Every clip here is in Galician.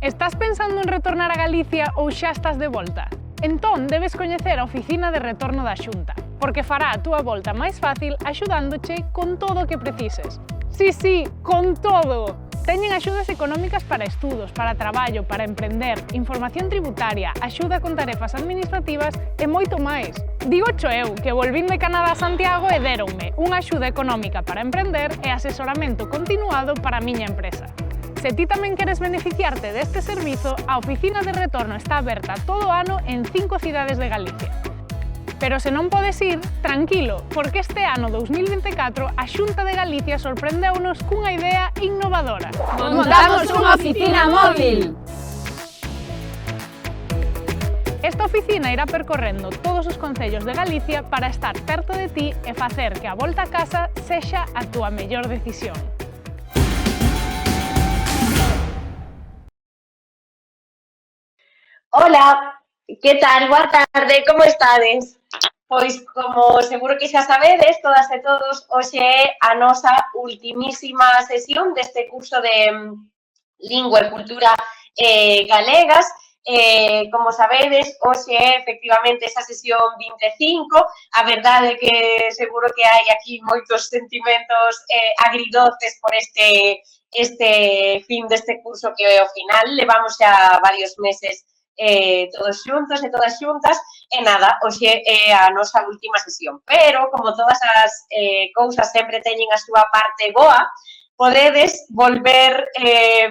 Estás pensando en retornar a Galicia ou xa estás de volta? Entón, debes coñecer a Oficina de Retorno da Xunta, porque fará a túa volta máis fácil axudándoche con todo o que precises. Sí, con todo! Teñen axudas económicas para estudos, para traballo, para emprender, información tributaria, axuda con tarefas administrativas e moito máis. Dígocho eu, que volvín de Canadá a Santiago e déronme unha axuda económica para emprender e asesoramento continuado para a miña empresa. Se ti tamén queres beneficiarte deste servizo, a Oficina de Retorno está aberta todo o ano en 5 cidades de Galicia. Pero se non podes ir, tranquilo, porque este ano 2024 a Xunta de Galicia sorprendeunos cunha idea innovadora. Montamos unha oficina móvil! Esta oficina irá percorrendo todos os concellos de Galicia para estar perto de ti e facer que a volta a casa sexa a túa mellor decisión. Hola, que tal? Boa tarde, como estades? Pois, como seguro que xa sabedes, todas e todos, hoxe é a nosa ultimísima sesión deste curso de Lingua e Cultura Galegas. Como sabedes, hoxe é efectivamente esa sesión 25. A verdade é que seguro que hai aquí moitos sentimentos agridoces por este fin deste curso que ao final levamos xa varios meses todos xuntos e todas xuntas, e nada, hoxe é a nosa última sesión. Pero, como todas as cousas sempre teñen a súa parte boa, podedes volver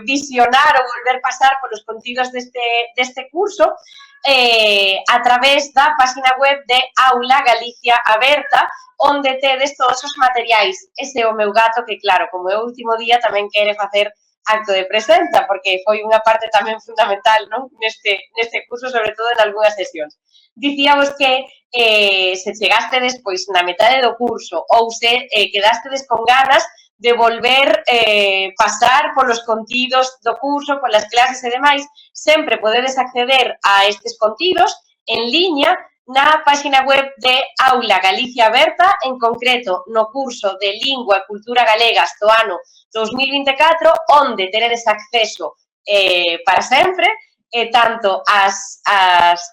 visionar ou volver pasar polos contidos deste curso a través da página web de Aula Galicia Aberta, onde tedes todos os materiais. Ese é o meu gato que, claro, como é o último día, tamén quere facer acto de presenza, porque foi unha parte tamén fundamental, non? Neste curso, sobre todo en algunhas sesións. Dicíamos que se chegastedes pois na metade do curso ou se quedastedes con ganas de volver pasar polos contidos do curso, polas clases e demais, sempre podedes acceder a estes contidos en liña na página web de Aula Galicia Aberta, en concreto no curso de Lingua e Cultura Galegas do ano 2024, onde teredes acceso para sempre, tanto as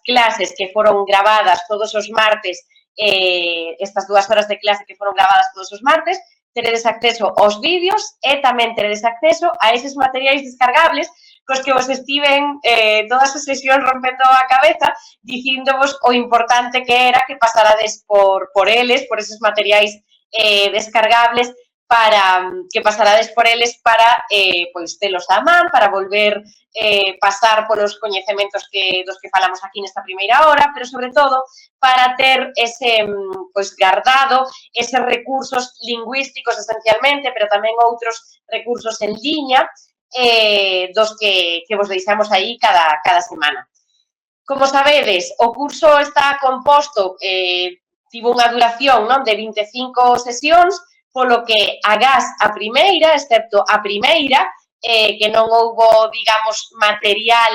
clases que foron gravadas todos os martes, estas 2 horas de clase que foron gravadas todos os martes, teredes acceso aos vídeos e tamén teredes acceso a eses materiais descargables cos que vos estiven todas as sesións rompendo a cabeza, dicíndovos o importante que era que pasarades por eles, por eses materiais descargables, para pois telos a man, para volver pasar polos coñecementos dos que falamos aquí nesta primeira hora, pero sobre todo para ter ese pois gardado, eses recursos lingüísticos esencialmente, pero tamén outros recursos en liña, dos que vos deixamos aí cada semana. Como sabedes, o curso está composto, tivo unha duración, non, de 25 sesións, polo que agás a primeira, excepto a primeira, que non houbo, digamos, material,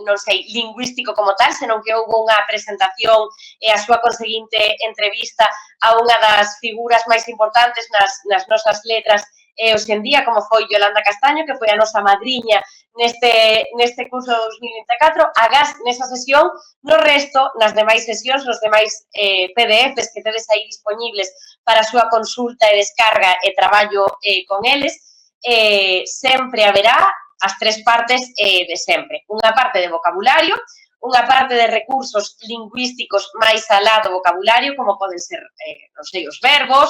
non sei, lingüístico como tal, senón que houbo unha presentación e a súa conseguinte entrevista a unha das figuras máis importantes nas nosas letras hoxe en día, como foi Yolanda Castaño, que foi a nosa madriña neste curso de 2024, agás nesa sesión, no resto, nas demais sesións, nos demais PDFs que tedes aí disponibles para a súa consulta e descarga e traballo con eles, sempre haberá as 3 partes de sempre. Unha parte de vocabulario, unha parte de recursos lingüísticos máis alá do vocabulario, como poden ser, non sei, os verbos,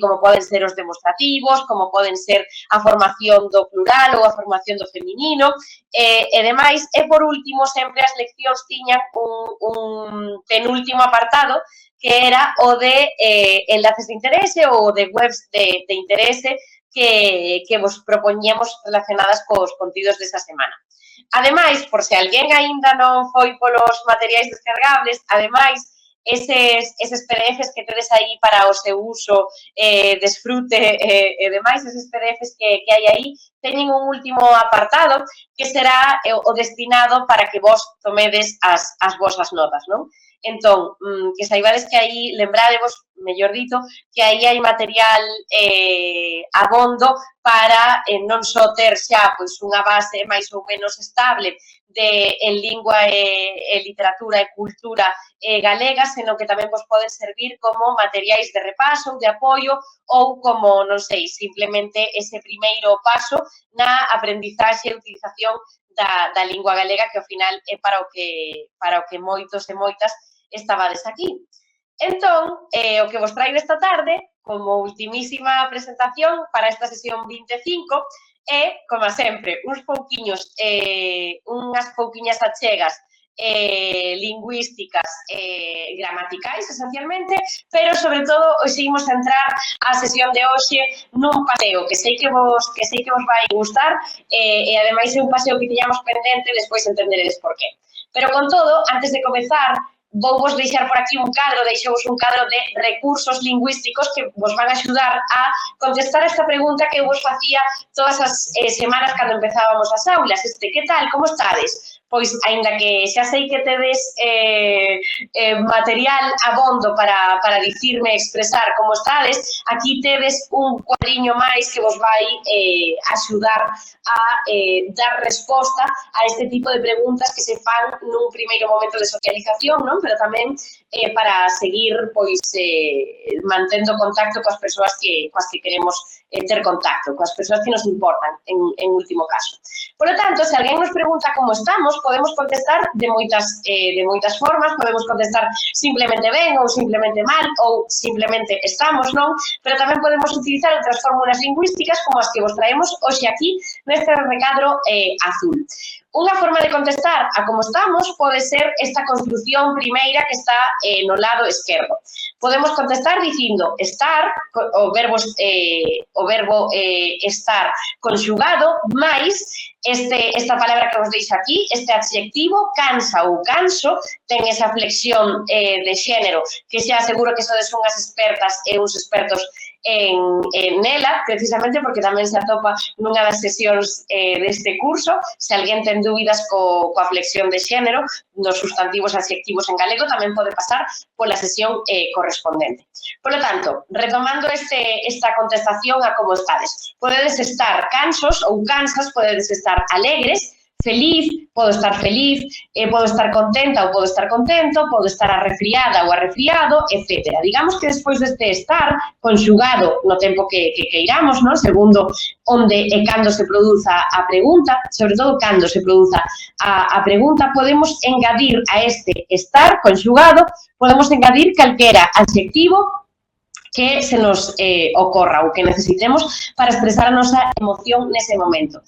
como poden ser os demostrativos, como poden ser a formación do plural ou a formación do feminino, e demais. E, por último, sempre as leccións tiñan un penúltimo apartado, que era o de enlaces de interese ou de webs de interese que vos propoñemos relacionadas cos contidos desa semana. Ademais, por se alguén aínda non foi polos materiais descargables, ademais, eses PDFs que tedes aí para o seu uso, desfrute e demais, eses PDFs que hai aí, teñen un último apartado que será o destinado para que vos tomedes as vosas notas, non? Entón, que saibades que aí, lembrádevos, mellor dito, que aí hai material abondo para non só ter xa pois, unha base máis ou menos estable en lingua e literatura e cultura galega, senón que tamén vos poden servir como materiais de repaso, de apoio ou como, non sei, simplemente ese primeiro paso na aprendizaxe e utilización da lingua galega, que ao final é para o que moitos e moitas estabades aquí. Entón, o que vos traigo esta tarde, como ultimísima presentación para esta sesión 25, é, como sempre, unhas pouquiñas achegas lingüísticas gramaticais, esencialmente, pero, sobre todo, hoxe imos entrar a sesión de hoxe nun paseo que sei que vos vai gustar e, ademais, é un paseo que tiñamos pendente, despois entenderedes por qué. Pero, con todo, antes de comezar, vou vos deixar por aquí un cadro de recursos lingüísticos que vos van a axudar a contestar esta pregunta que eu vos facía todas as semanas cando empezábamos as aulas. Que tal, como estades? Pois, aínda que xa sei que tedes material abondo para dicirme e expresar como estades, aquí tedes un cuadriño máis que vos vai axudar a dar resposta a este tipo de preguntas que se fan nun primeiro momento de socialización, non? Pero tamén para seguir pois mantendo contacto coas persoas coas que queremos ter contacto, coas persoas que nos importan, en último caso. Por lo tanto, se alguén nos pregunta como estamos, podemos contestar de moitas formas, podemos contestar simplemente ben ou simplemente mal ou simplemente estamos, non? Pero tamén podemos utilizar outras fórmulas lingüísticas como as que vos traemos hoxe aquí neste recadro azul. Unha forma de contestar a como estamos pode ser esta construción primeira que está no lado esquerdo. Podemos contestar dicindo estar, o verbo estar conxugado, máis esta palabra que vos deixo aquí, este adxectivo, cansa ou canso, ten esa flexión de xénero, que xa seguro que sodes unhas expertas e uns expertos nela, precisamente porque tamén se atopa nunha das sesións deste curso. Se alguén ten dúbidas coa flexión de xénero nos sustantivos e adxectivos en galego, tamén pode pasar pola sesión correspondente. Por lo tanto, retomando esta contestación a como estades, podedes estar cansos ou cansas, podedes estar alegres, feliz, podo estar feliz, podo estar contenta ou podo estar contento, podo estar arrefriada ou arrefriado, etc. Digamos que despois deste estar conxugado no tempo que queiramos, non? Segundo onde e cando se produza a pregunta, sobre todo cando se produza a pregunta, podemos engadir a este estar conxugado, podemos engadir calquera adxectivo que se nos ocorra ou que necesitemos para expresar a nosa emoción nese momento.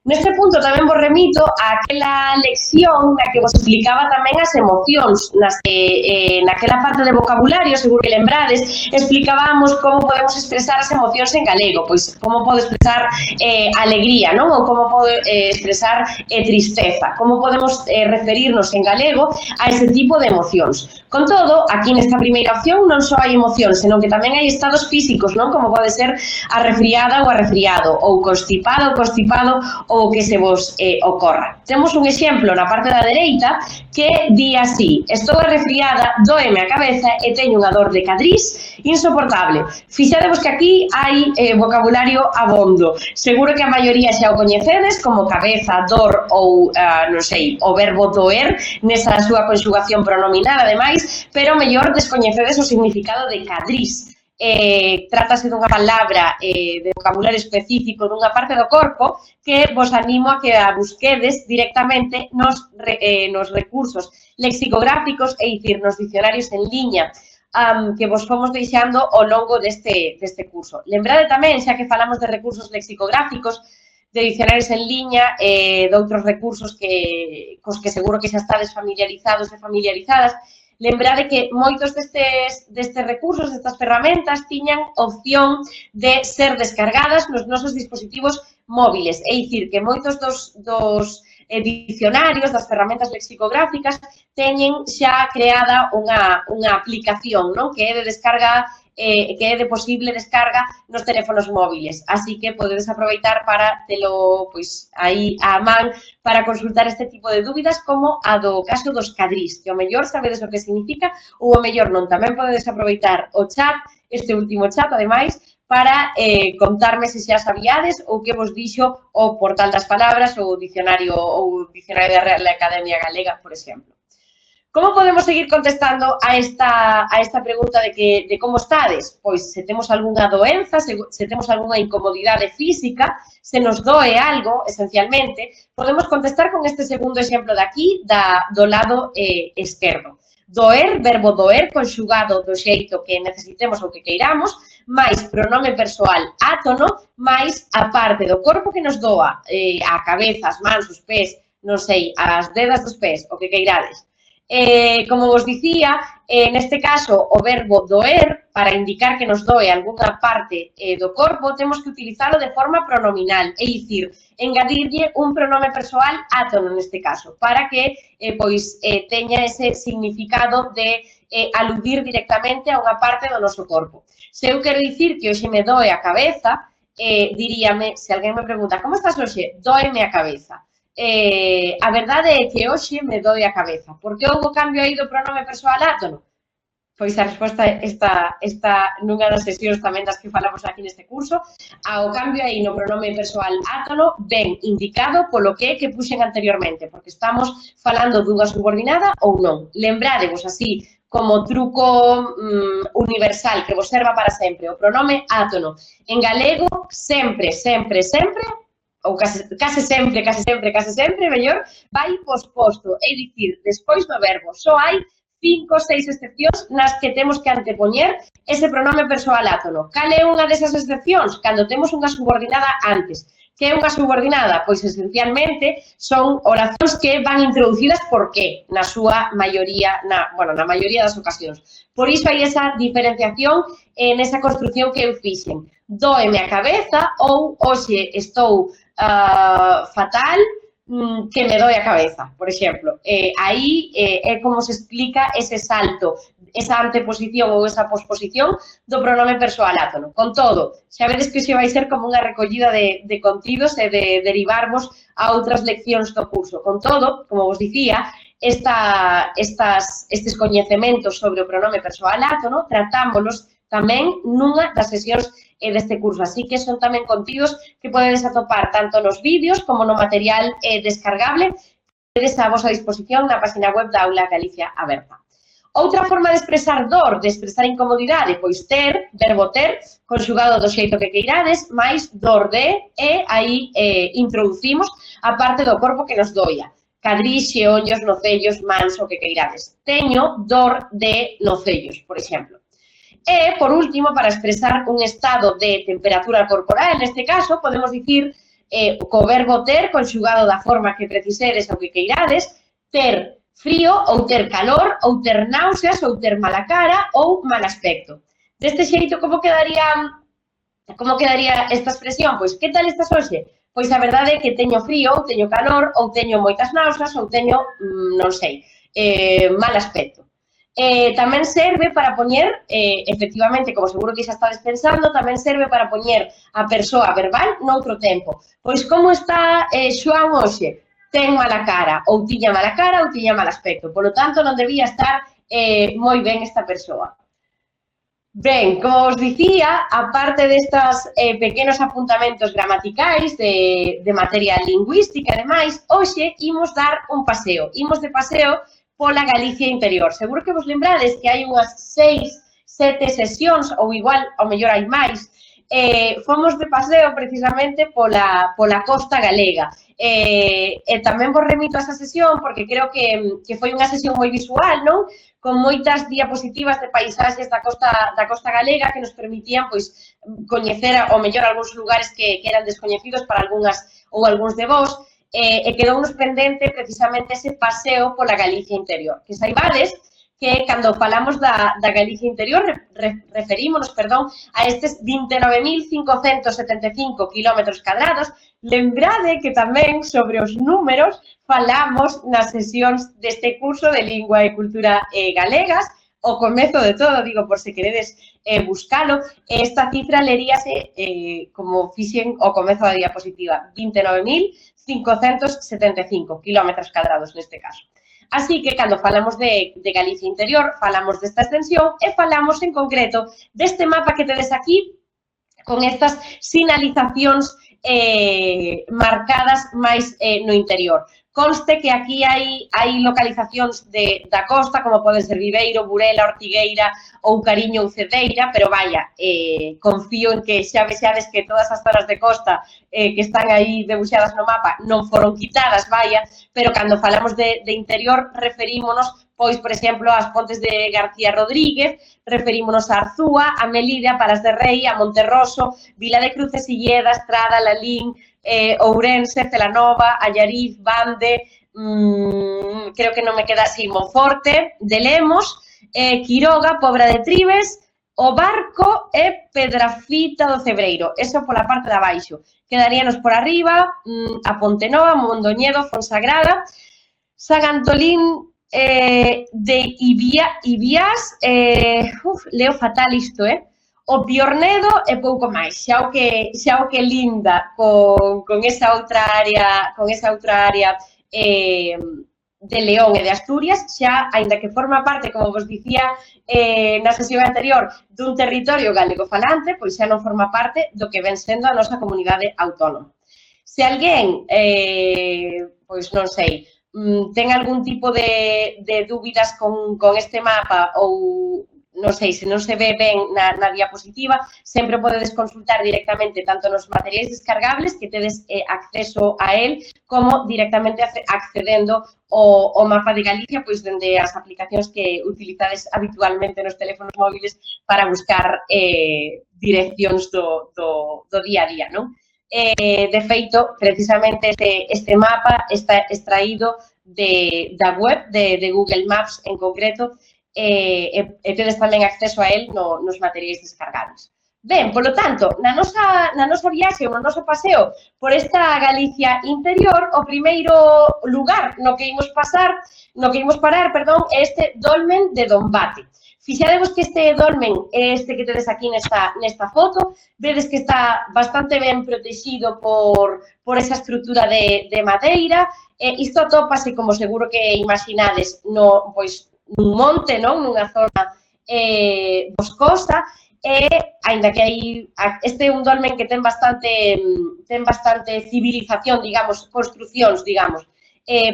Neste punto tamén vos remito a aquela lección na que vos explicaba tamén as emocións, naquela parte de vocabulario, seguro que lembrades, explicábamos como podemos expresar as emocións en galego, pois como pode expresar alegría, non? Ou como pode expresar tristeza, como podemos referirnos en galego a ese tipo de emocións. Con todo, aquí nesta primeira opción non só hai emocións, senón que tamén hai estados físicos, non? Como pode ser arrefriada ou arrefriado, ou constipada ou constipado, ou que se vos ocorra. Temos un exemplo na parte da dereita que di así: estou arrefriada, dóeme a cabeza e teño unha dor de cadrís insoportable. Fixadevos que aquí hai vocabulario abondo. Seguro que a maioría xa o coñecedes como cabeza, dor ou, non sei, o verbo doer nesa súa conxugación pronominal, ademais, pero mellor descoñecedes o significado de cadrís. Trátase dunha palabra de vocabulario específico dunha parte do corpo que vos animo a que a busquedes directamente nos recursos lexicográficos, é dicir, nos dicionarios en liña que vos fomos deixando ao longo deste curso. Lembrade tamén, xa que falamos de recursos lexicográficos, de dicionarios en liña, de outros recursos cos que seguro que xa estades familiarizados e familiarizadas, lembrade que moitos destes recursos, destas ferramentas, tiñan opción de ser descargadas nos nosos dispositivos móviles. É dicir, que moitos dos dicionarios, das ferramentas lexicográficas, teñen xa creada unha aplicación, non? Que é de descarga que é de posible descarga nos teléfonos móviles. Así que podedes aproveitar para telo pois, aí á man para consultar este tipo de dúbidas como a do caso dos cadrís, que o mellor sabedes o que significa ou o mellor non. Tamén podedes aproveitar o chat, este último chat, ademais, para contarme se xa sabíades ou que vos dixo o Portal das Palabras ou o Dicionario da Real Academia Galega, por exemplo. Como podemos seguir contestando a esta pregunta de como estades? Pois se temos algunha doenza, se temos algunha incomodidade física, se nos doe algo, esencialmente, podemos contestar con este segundo exemplo de aquí, do lado esquerdo. Doer, verbo doer, conxugado do xeito que necesitemos ou que queiramos, máis pronome persoal átono, máis a parte do corpo que nos doa, a cabeza, as mans, os pés, non sei, as dedas dos pés, o que queirades. Como vos dicía, neste caso, o verbo doer, para indicar que nos doe algunha parte do corpo, temos que utilizalo de forma pronominal, é dicir, engadirlle un pronome persoal átono neste caso, para que teña ese significado de aludir directamente a unha parte do noso corpo. Se eu quero dicir que hoxe me doe a cabeza, diríame, se alguén me pregunta, como estás hoxe? Dóeme a cabeza. A verdade é que hoxe me doe a cabeza. Por que houve cambio aí do pronome persoal átono? Pois a resposta está nunha das sesións tamén das que falamos aquí neste curso. O cambio aí no pronome persoal átono ven indicado polo que puxen anteriormente, porque estamos falando dunha subordinada ou non. Lembradevos así, como truco universal que vos serva para sempre, o pronome átono. En galego, sempre, sempre, sempre, ou case sempre, mellor, vai posposto, é dicir, despois do verbo. Só hai 5 ou 6 excepcións nas que temos que antepoñer ese pronome persoal átono. Cal é unha desas excepcións? Cando temos unha subordinada antes. Que é unha subordinada? Pois, esencialmente, son oracións que van introducidas por que, na súa maioría, na maioría das ocasións. Por iso hai esa diferenciación nesa construcción que eu fixen. Dóeme a cabeza ou hoxe estou fatal, que me doe a cabeza, por exemplo. Aí é como se explica ese salto, esa anteposición ou esa posposición do pronome persoal átono. Con todo, xa vedes que xe vai ser como unha recollida de contidos e de derivarvos a outras leccións do curso. Con todo, como vos dicía, estes coñecementos sobre o pronome persoal átono tratámoslos tamén nunha das sesións deste curso. Así que son tamén contidos que podedes atopar tanto nos vídeos como no material descargable que tedes a vosa disposición na página web da Aula Galicia Aberta. Outra forma de expresar dor, de expresar incomodidade, pois ter, verbo ter, conxugado do xeito que queirades, máis dor de, e aí introducimos a parte do corpo que nos doia. Cadrís, xeonllos, nocellos, mans, o que queirades. Teño dor de nocellos, por exemplo. E, por último, para expresar un estado de temperatura corporal, neste caso, podemos dicir co verbo ter, conxugado da forma que precisedes ou que queirades, ter frío ou ter calor, ou ter náuseas, ou ter mala cara ou mal aspecto. Deste xeito, como quedaría esta expresión? Pois, que tal estás hoxe? Pois a verdade é que teño frío, ou teño calor, ou teño moitas náuseas, ou teño, non sei, mal aspecto. Tamén serve para poñer, efectivamente, como seguro que xa estades pensando, tamén serve para poñer a persoa verbal noutro tempo. Pois como está Xoán hoxe? Ten mala cara, ou tiña mala cara, ou tiña mal aspecto. Por lo tanto, non debía estar moi ben esta persoa. Ben, como os dicía, aparte destas pequenos apuntamentos gramaticais de materia lingüística e demais, hoxe imos dar un paseo. Imos de paseo pola Galicia interior. Seguro que vos lembrades que hai unhas 6, 7 sesións, ou igual, ao mellor hai máis, fomos de paseo precisamente pola costa galega. E tamén vos remito a esa sesión porque creo que foi unha sesión moi visual, non? Con moitas diapositivas de paisaxes da costa galega que nos permitían pois coñecer ao mellor algúns lugares que eran descoñecidos para algunhas ou algúns de vós. E quedounos pendente precisamente ese paseo pola Galicia interior. Que saibades que cando falamos da Galicia interior referímonos, a estes 29.575 kilómetros cadrados. Lembrade que tamén sobre os números falamos nas sesións deste curso de Lingua e Cultura Galegas, o comezo de todo, digo, por se queredes buscalo, esta cifra leríase como fixen o comezo da diapositiva, 29.575 kilómetros cadrados neste caso. Así que, cando falamos de Galicia interior, falamos desta extensión e falamos en concreto deste mapa que tedes aquí, con estas sinalizacións marcadas máis no interior. Conste que aquí hai localizacións da costa, como poden ser Viveiro, Burela, Ortigueira ou Cariño ou Cedeira, pero vaya, confío en que xa vexades que todas as zonas de costa que están aí debuxadas no mapa non foron quitadas, vaya, pero cando falamos de interior referímonos, pois, por exemplo, ás Pontes de García Rodríguez, referímonos a Arzúa, a Melide, a Paras de Rei, a Monterroso, Vila de Cruces, Illeda, Estrada, Lalín, Ourense, Celanova, Allariz, Bande, creo que non me queda así, Monforte, de Lemos, Quiroga, Pobra de Tribes, O Barco e Pedrafita do Cebreiro. Eso pola parte de abaixo. Quedaríanos por arriba a Pontenova, Mondoñedo, Fonsagrada, San Antolín de Ibiás, leo fatal isto, o Piornedo e pouco máis, xa o que linda con esa outra área de León e de Asturias, xa, aínda que forma parte, como vos dicía na sesión anterior, dun territorio galego-falante, pois xa non forma parte do que ven sendo a nosa comunidade autónoma. Se alguén, pois non sei, ten algún tipo de dúbidas con este mapa ou non sei, se non se ve ben na diapositiva, sempre podedes consultar directamente tanto nos materiais descargables que tedes acceso a él, como directamente accedendo ao mapa de Galicia, pois dende as aplicacións que utilizades habitualmente nos teléfonos móviles para buscar direccións do día a día, non? De feito, precisamente este mapa está extraído da web de Google Maps en concreto, e tedes tamén acceso a él nos materiais descargables. Ben, polo tanto, na nosa viaxe, no noso paseo por esta Galicia interior, o primeiro lugar no que imos parar, é este dolmen de Dombate. Fixadevos que este dolmen é este que tedes aquí nesta foto, vedes que está bastante ben protegido por esa estrutura de madeira, isto atópase, como seguro que imaginades, nun monte, non? Nunha zona boscosa, e, aínda que este é un dolmen que ten bastante civilización, digamos, construcións, digamos,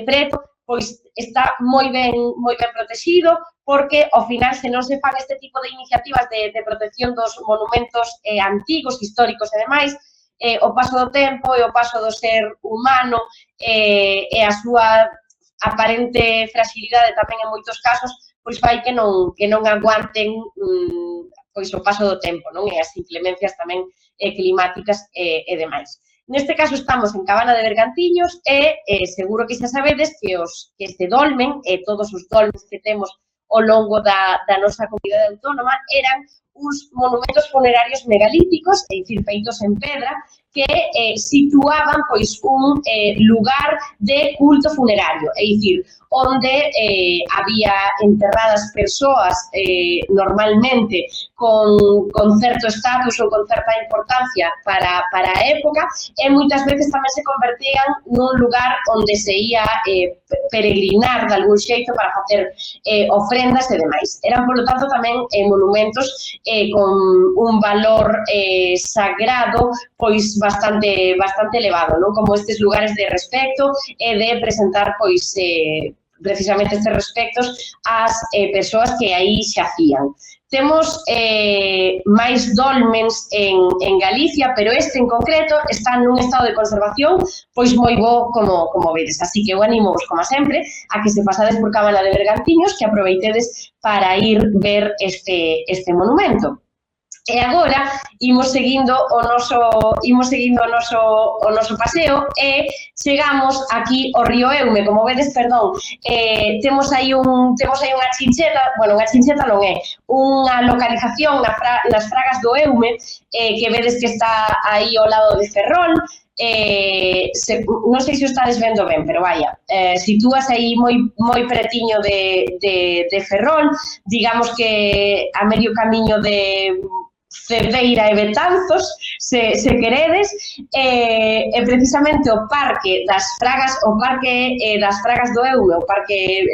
preto, pois está moi ben protegido, porque, ao final, se non se fan este tipo de iniciativas de protección dos monumentos antigos, históricos e demais, o paso do tempo e o paso do ser humano e a súa aparente fragilidade tamén en moitos casos, pois fai que non aguanten pois o paso do tempo, non? E as inclemencias tamén climáticas e demais. Neste caso estamos en Cabana de Bergantiños e seguro que xa sabedes que este dolmen e todos os dolmens que temos ao longo da nosa comunidade autónoma eran uns monumentos funerarios megalíticos, é dicir, feitos en pedra, que situaban pois un lugar de culto funerario, é dicir, onde había enterradas persoas normalmente con certo estatus ou con certa importancia para a época e moitas veces tamén se convertían nun lugar onde se ia peregrinar de algún xeito para facer ofrendas e demais. Eran, polo tanto, tamén monumentos con un valor sagrado pois bastante elevado, non? Como estes lugares de respecto e de presentar pois precisamente estes respectos ás persoas que aí xacían. Temos máis dolmens en Galicia, pero este en concreto está nun estado de conservación pois moi bo como vedes. Así que eu animo, como sempre, a que se pasades por Cabana de Bergantiños, que aproveitedes para ir ver este monumento. E agora imos seguindo o noso paseo e chegamos aquí ao río Eume. Como vedes, temos aí unha chincheta, bueno, unha chincheta non é, unha localización nas Fragas do Eume, que vedes que está aí ao lado de Ferrol, non sei se o estades vendo ben, pero vaya, sitúas aí moi pretiño de Ferrol, digamos que a medio camiño de Cerdeira e Betanzos, se queredes, e precisamente o Parque das Fragas do Eume, o Parque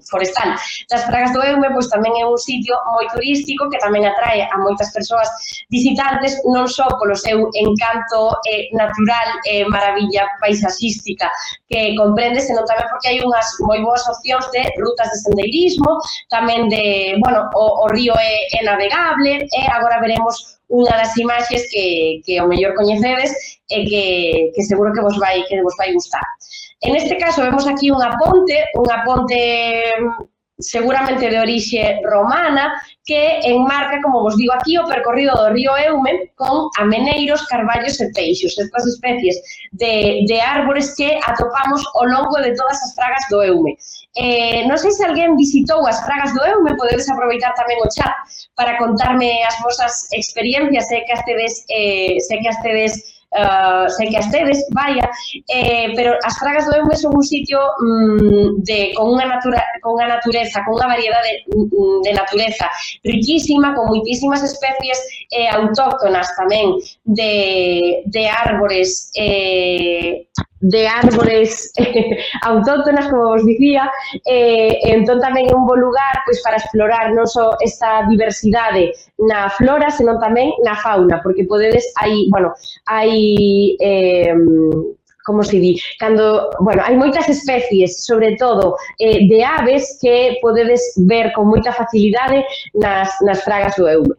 Forestal das Fragas do Eume, pois tamén é un sitio moi turístico que tamén atrae a moitas persoas visitantes, non só polo seu encanto natural e maravilla paisaxística que comprende, senón tamén porque hai unhas moi boas opcións de rutas de sendeirismo, tamén de, bueno, o río é navegable, e agora veremos unha das imaxes que ao mellor coñecedes e que seguro que vos vai gustar. En este caso vemos aquí unha ponte seguramente de orixe romana que enmarca, como vos digo aquí, o percorrido do río Eume con ameneiros, carballos e teixos, estas especies de árbores que atopamos ao longo de todas as fragas do Eume. Non sei se alguén visitou as fragas do Eume, podedes aproveitar tamén o chat para contarme as vosas experiencias, sei que as tedes, vaya, pero as fragas do Eume son un sitio con unha natureza, con unha variedade de natureza riquísima, con moitísimas especies autóctonas tamén de árbores autóctonas, como vos dicía, entón tamén é un bo lugar pois para explorar non só esta diversidade na flora, senón tamén na fauna, porque podedes, como se di, hai moitas especies, sobre todo de aves, que podedes ver con moita facilidade nas fragas do Eume.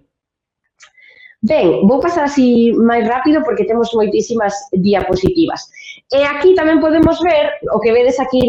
Ben, vou pasar así máis rápido porque temos moitísimas diapositivas. E aquí tamén podemos ver o que vedes aquí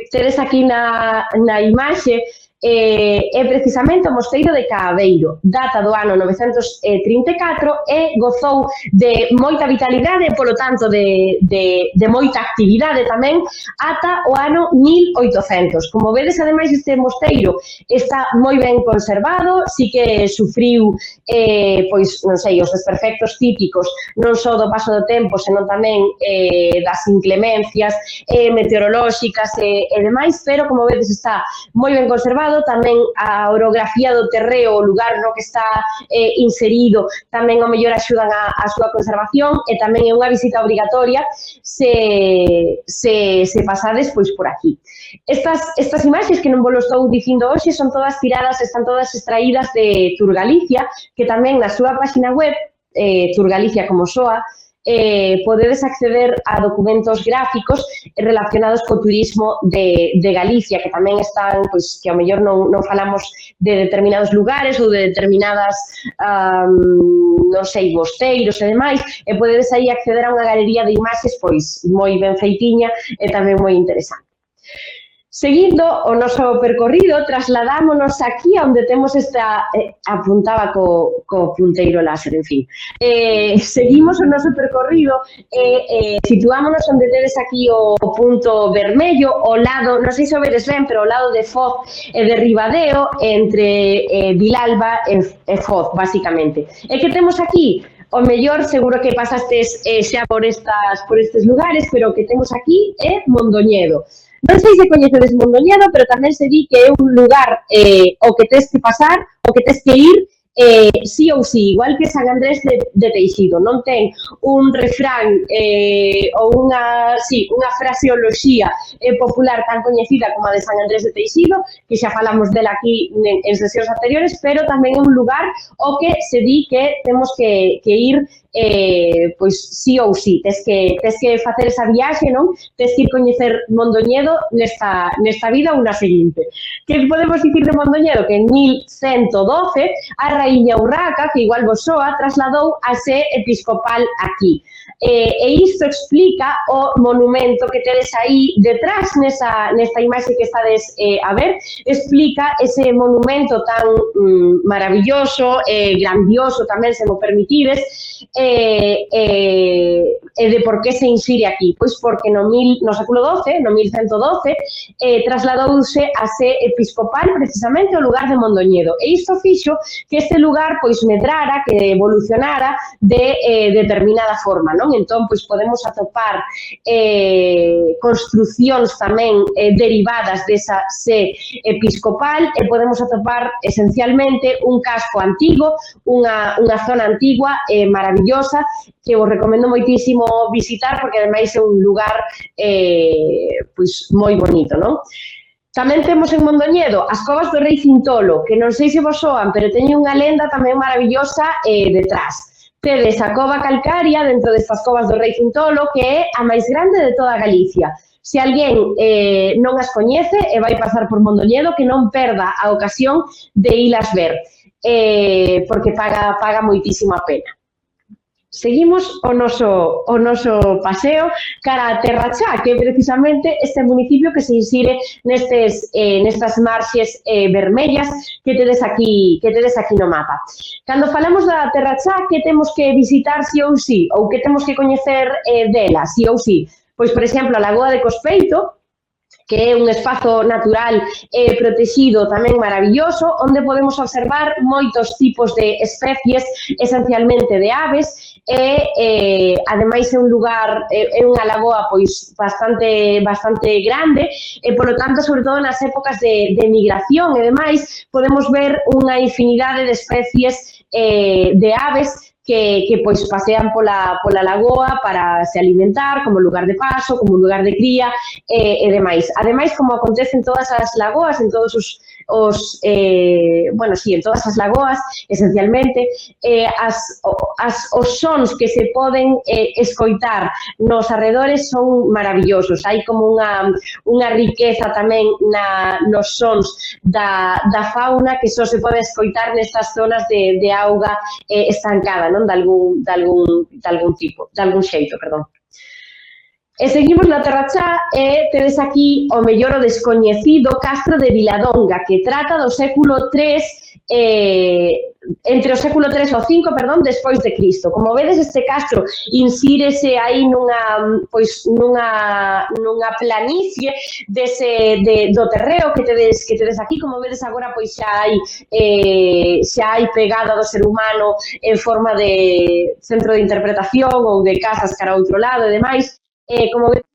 tedes aquí na imaxe, é precisamente o mosteiro de Caaveiro, data do ano 934 e gozou de moita vitalidade e, polo tanto, de moita actividade tamén ata o ano 1800. Como vedes, ademais, este mosteiro está moi ben conservado, si que sufriu, pois, non sei, os desperfectos típicos non só do paso do tempo, senón tamén das inclemencias meteorolóxicas e demais, pero, como vedes, está moi ben conservado. Tamén a orografía do terreo, o lugar no que está inserido, tamén ao mellor axudan a súa conservación, e tamén é unha visita obrigatoria se pasades pois por aquí. Estas imaxes que non vos lo estou dicindo hoxe son todas tiradas, están todas extraídas de Tour Galicia, que tamén na súa página web, Tour Galicia como soa, podedes acceder a documentos gráficos relacionados co turismo de Galicia, que tamén están, pois, que ao mellor non falamos de determinados lugares ou de determinadas, non sei, mosteiros e demais, e podedes aí acceder a unha galería de imaxes, pois, moi ben feitiña e tamén moi interesante. Seguindo o noso percorrido, trasladámonos aquí onde temos esta, apuntaba co punteiro láser, en fin. Seguimos o noso percorrido e situámonos onde tedes aquí o punto vermello, ao lado, non sei se o vedes ben, pero ao lado de Foz e de Ribadeo, entre Vilalba e Foz, basicamente. E que temos aquí? O mellor, seguro que pasastes xa por estes lugares, pero o que temos aquí é Mondoñedo. Non sei se coñecedes Mondoñedo, pero tamén se di que é un lugar o que tes que pasar, o que tes que ir sí ou sí, igual que San Andrés de Teixido. Non ten un refrán ou unha fraseoloxía popular tan coñecida como a de San Andrés de Teixido, que xa falamos dela aquí en sesións anteriores, pero tamén é un lugar o que se di que temos que ir pois sí ou sí, tes que facer esa viaxe, non? Tes que ir coñecer Mondoñedo nesta vida ou na seguinte. Que podemos dicir de Mondoñedo? Que en 1112 a raíña Urraca, que igual vos soa, trasladou a sé episcopal aquí. e isto explica o monumento que tedes aí detrás nesta imaxe que estades a ver, explica ese monumento tan maravilloso, grandioso tamén, se mo permitides, de por que se insire aquí? Pois porque no século XII, no 1112, trasladouse a sé episcopal precisamente ao lugar de Mondoñedo. E isto fixo que este lugar pois medrara, que evolucionara de determinada forma, non? Entón, pois podemos atopar construcións tamén derivadas desa sé episcopal e podemos atopar esencialmente un casco antigo, unha zona antigua maravillosa que vos recomendo moitísimo visitar porque ademais é un lugar pois moi bonito, non? Tamén temos en Mondoñedo as covas do Rei Cintolo, que non sei se vos soan, pero teñen unha lenda tamén maravillosa detrás. Tedes a cova calcaria dentro destas covas do Rei Cintolo, que é a máis grande de toda Galicia. Se alguén non as coñece e vai pasar por Mondoñedo, que non perda a ocasión de ilas ver, porque paga moitísimo a pena. Seguimos o noso paseo cara a Terrachá, que é precisamente este municipio que se insire nestas marxes vermellas que tedes aquí no mapa. Cando falamos da Terrachá, que temos que visitar sí ou sí, ou que temos que coñecer dela sí ou sí? Pois, por exemplo, a Lagoa de Cospeito, que é un espazo natural protegido tamén maravilloso, onde podemos observar moitos tipos de especies, esencialmente de aves, e ademais é un lugar, é unha lagoa pois bastante grande, e polo tanto, sobre todo nas épocas de migración e demais, podemos ver unha infinidade de especies de aves que pois pasean pola lagoa para se alimentar, como lugar de paso, como lugar de cría e demais. Ademais, como acontece en todas as lagoas, en todos en todas as lagoas, esencialmente, os sons que se poden escoitar nos arredores son maravillosos. Hai como unha riqueza tamén nos sons da fauna que só se pode escoitar nestas zonas de auga estancada, non? De algún tipo, de algún xeito, perdón. E seguimos na Terrachá e tedes aquí o mellor o descoñecido Castro de Viladonga, que trata do século III, entre o século III e o V, perdón, despois de Cristo. Como vedes, este castro insírese aí nunha planicie do terreo que tedes aquí. Como vedes agora, pois xa hai pegada do ser humano en forma de centro de interpretación ou de casas cara a outro lado e demais. Como vedes,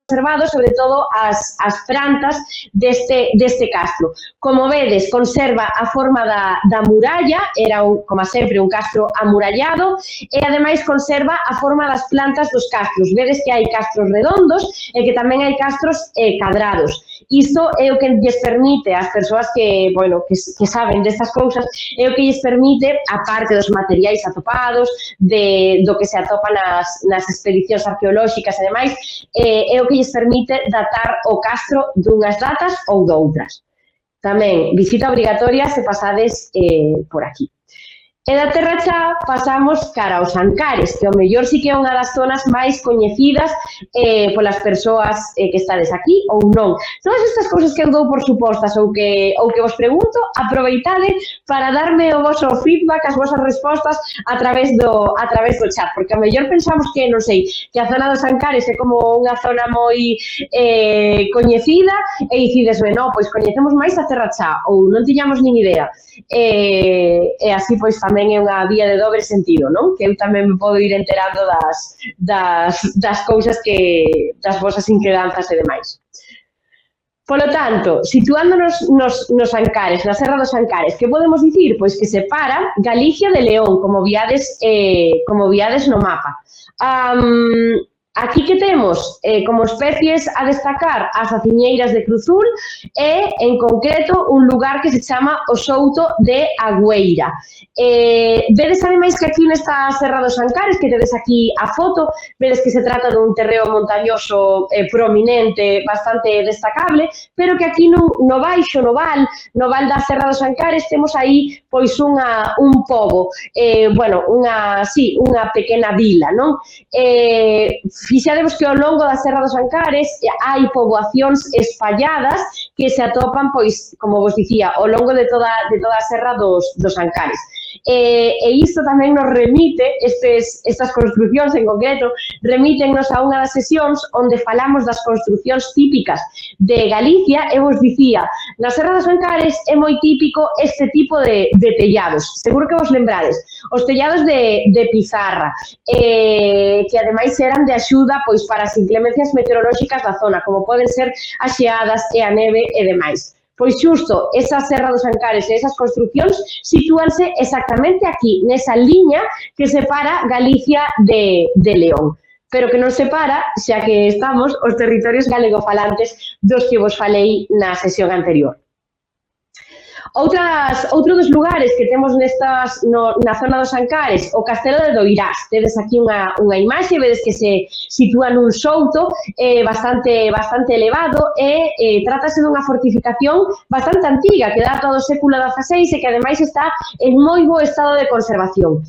observado sobre todo as plantas deste castro. Como vedes, conserva a forma da muralla, era, como sempre, un castro amurallado, e ademais conserva a forma das plantas dos castros. Vedes que hai castros redondos e que tamén hai castros cadrados. Isto é o que lles permite ás persoas que saben destas cousas, é o que lles permite, a parte dos materiais atopados, do que se atopa nas expedicións arqueolóxicas e demais, é o que lles permite datar o castro dunhas datas ou doutras. Tamén, visita obrigatoria se pasades por aquí. E da Terrachá pasamos cara aos Ancares, que ao mellor sí que é unha das zonas máis coñecidas polas persoas que estades aquí ou non. Todas estas cousas que eu dou por supostas ou que vos pregunto, aproveitade para darme o voso feedback, as vosas respostas a través do chat, porque ao mellor pensamos que, non sei, que a zona dos Ancares é como unha zona moi coñecida e dicides, no, pois coñecemos máis a Terrachá ou non tiñamos nin idea. E así pois tamén é unha vía de dobre sentido, non? Que eu tamén me podo ir enterando das cousas das vosas inquedanzas e demais. Polo tanto, situándonos nos Ancares, na Serra dos Ancares, que podemos dicir? Pois que separa Galicia de León, como viades no mapa. Aquí que temos como especies a destacar as aciñeiras de Cruzul e, en concreto, un lugar que se chama o Souto de Agüeira. Vedes, ademais, que aquí nesta Serra dos Ancares, que tedes aquí a foto, vedes que se trata dun terreo montañoso prominente, bastante destacable, pero que aquí no baixo, no val da Serra dos Ancares, temos aí pois un pobo, unha pequena vila, non? Fixadevos que ao longo da Serra dos Ancares hai poboacións espalladas que se atopan, pois, como vos dicía, ao longo de toda a Serra dos Ancares. E isto tamén nos remite, estas construcións en concreto, remítennos a unha das sesións onde falamos das construcións típicas de Galicia e vos dicía, na Serra dos Ancares é moi típico este tipo de tellados, seguro que vos lembrades, os tellados de pizarra, que ademais eran de axuda pois para as inclemencias meteorolóxicas da zona, como poden ser as xeadas e a neve e demais. Pois xusto, esa Serra dos Ancares e esas construcións sitúanse exactamente aquí, nesa liña que separa Galicia de León, pero que non separa, xa que estamos, os territorios galegofalantes dos que vos falei na sesión anterior. Outro dos lugares que temos na zona dos Ancares, o Castelo de Doirás. Tedes aquí unha imaxe, vedes que se sitúa nun souto bastante elevado e trátase dunha fortificación bastante antiga, que data do século XVI e que ademais está en moi bo estado de conservación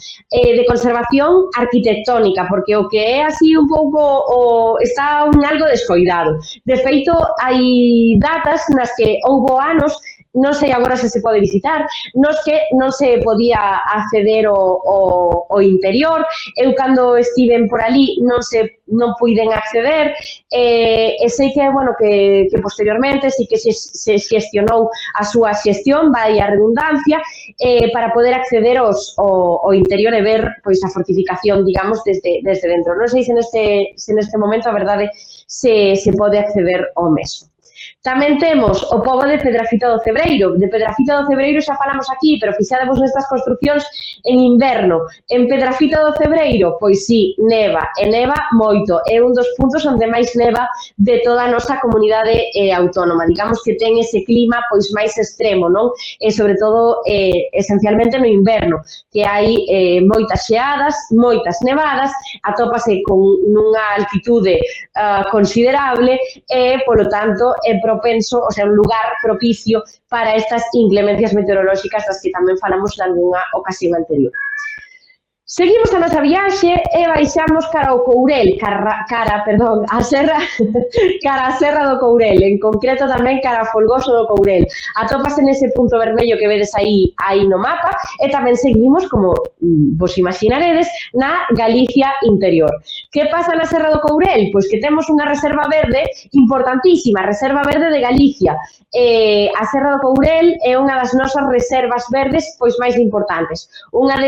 arquitectónica, porque o que é así un pouco está algo descoidado. De feito, hai datas nas que houbo anos, non sei agora se pode visitar, nos que non se podía acceder ao interior. Eu, cando estiven por ali, non puiden acceder, e sei que posteriormente sí que se xestionou a súa xestión, vai a redundancia, para poder acceder ao interior e ver pois a fortificación, digamos, desde dentro. Non sei se neste momento, a verdade, se pode acceder ao mesmo. Tamén temos o pobo de Pedrafita do Cebreiro. De Pedrafita do Cebreiro xa falamos aquí, pero fixadevos nestas construcións en inverno. En Pedrafita do Cebreiro, pois sí, neva, e neva moito. É un dos puntos onde máis neva de toda a nosa comunidade autónoma. Digamos que ten ese clima pois máis extremo, non? E sobre todo, esencialmente no inverno, que hai moitas xeadas, moitas nevadas, atópase nunha altitude considerable e, polo tanto, é propenso, o sea, un lugar propicio para estas inclemencias meteorolóxicas das que tamén falamos nalgúna ocasión anterior. Seguimos a nosa viaxe e baixamos cara ao Courel, cara a Serra do Courel, en concreto tamén cara a Folgoso do Courel. Atópase nese punto vermello que vedes aí no mapa e tamén seguimos, como vos imaginaredes, na Galicia interior. Que pasa na Serra do Courel? Pois que temos unha reserva verde importantísima, Reserva Verde de Galicia. A Serra do Courel é unha das nosas reservas verdes pois máis importantes. Unha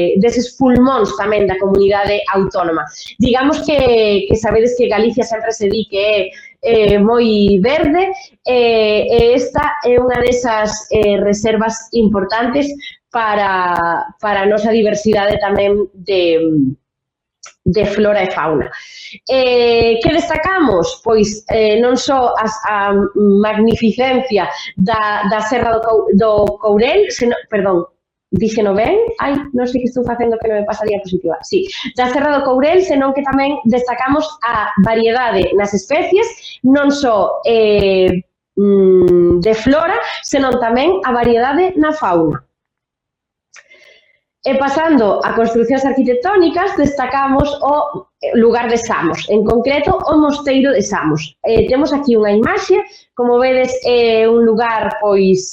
deses pulmóns tamén da comunidade autónoma. Digamos que sabedes que Galicia sempre se di que é moi verde e esta é unha desas reservas importantes para a nosa diversidade tamén de flora e fauna. Que destacamos? Pois non só a magnificencia da Serra do Courel, díxeno ben, non sei que estou facendo que non me pasa a diapositiva, sí, da Serra do Courel, senón que tamén destacamos a variedade nas especies, non só de flora, senón tamén a variedade na fauna. E pasando a construcións arquitectónicas, destacamos o lugar de Samos, en concreto o Mosteiro de Samos. Temos aquí unha imaxe, como vedes, é un lugar pois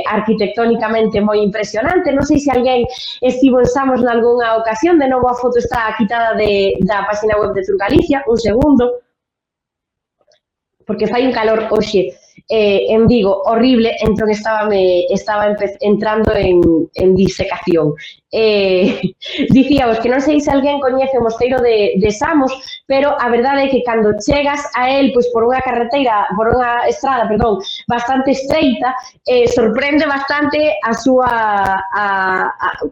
arquitectónicamente moi impresionante. Non sei se alguén estivo en Samos nalgúnha ocasión, de novo a foto está quitada da página web de Tour Galicia, un segundo, porque fai un calor hoxe en Vigo horrible, entón estaba entrando en disecación. Dicíamos que non sei se alguén coñece o Mosteiro de Samos, pero a verdade é que cando chegas a él pois por unha estrada, bastante estreita, sorprende bastante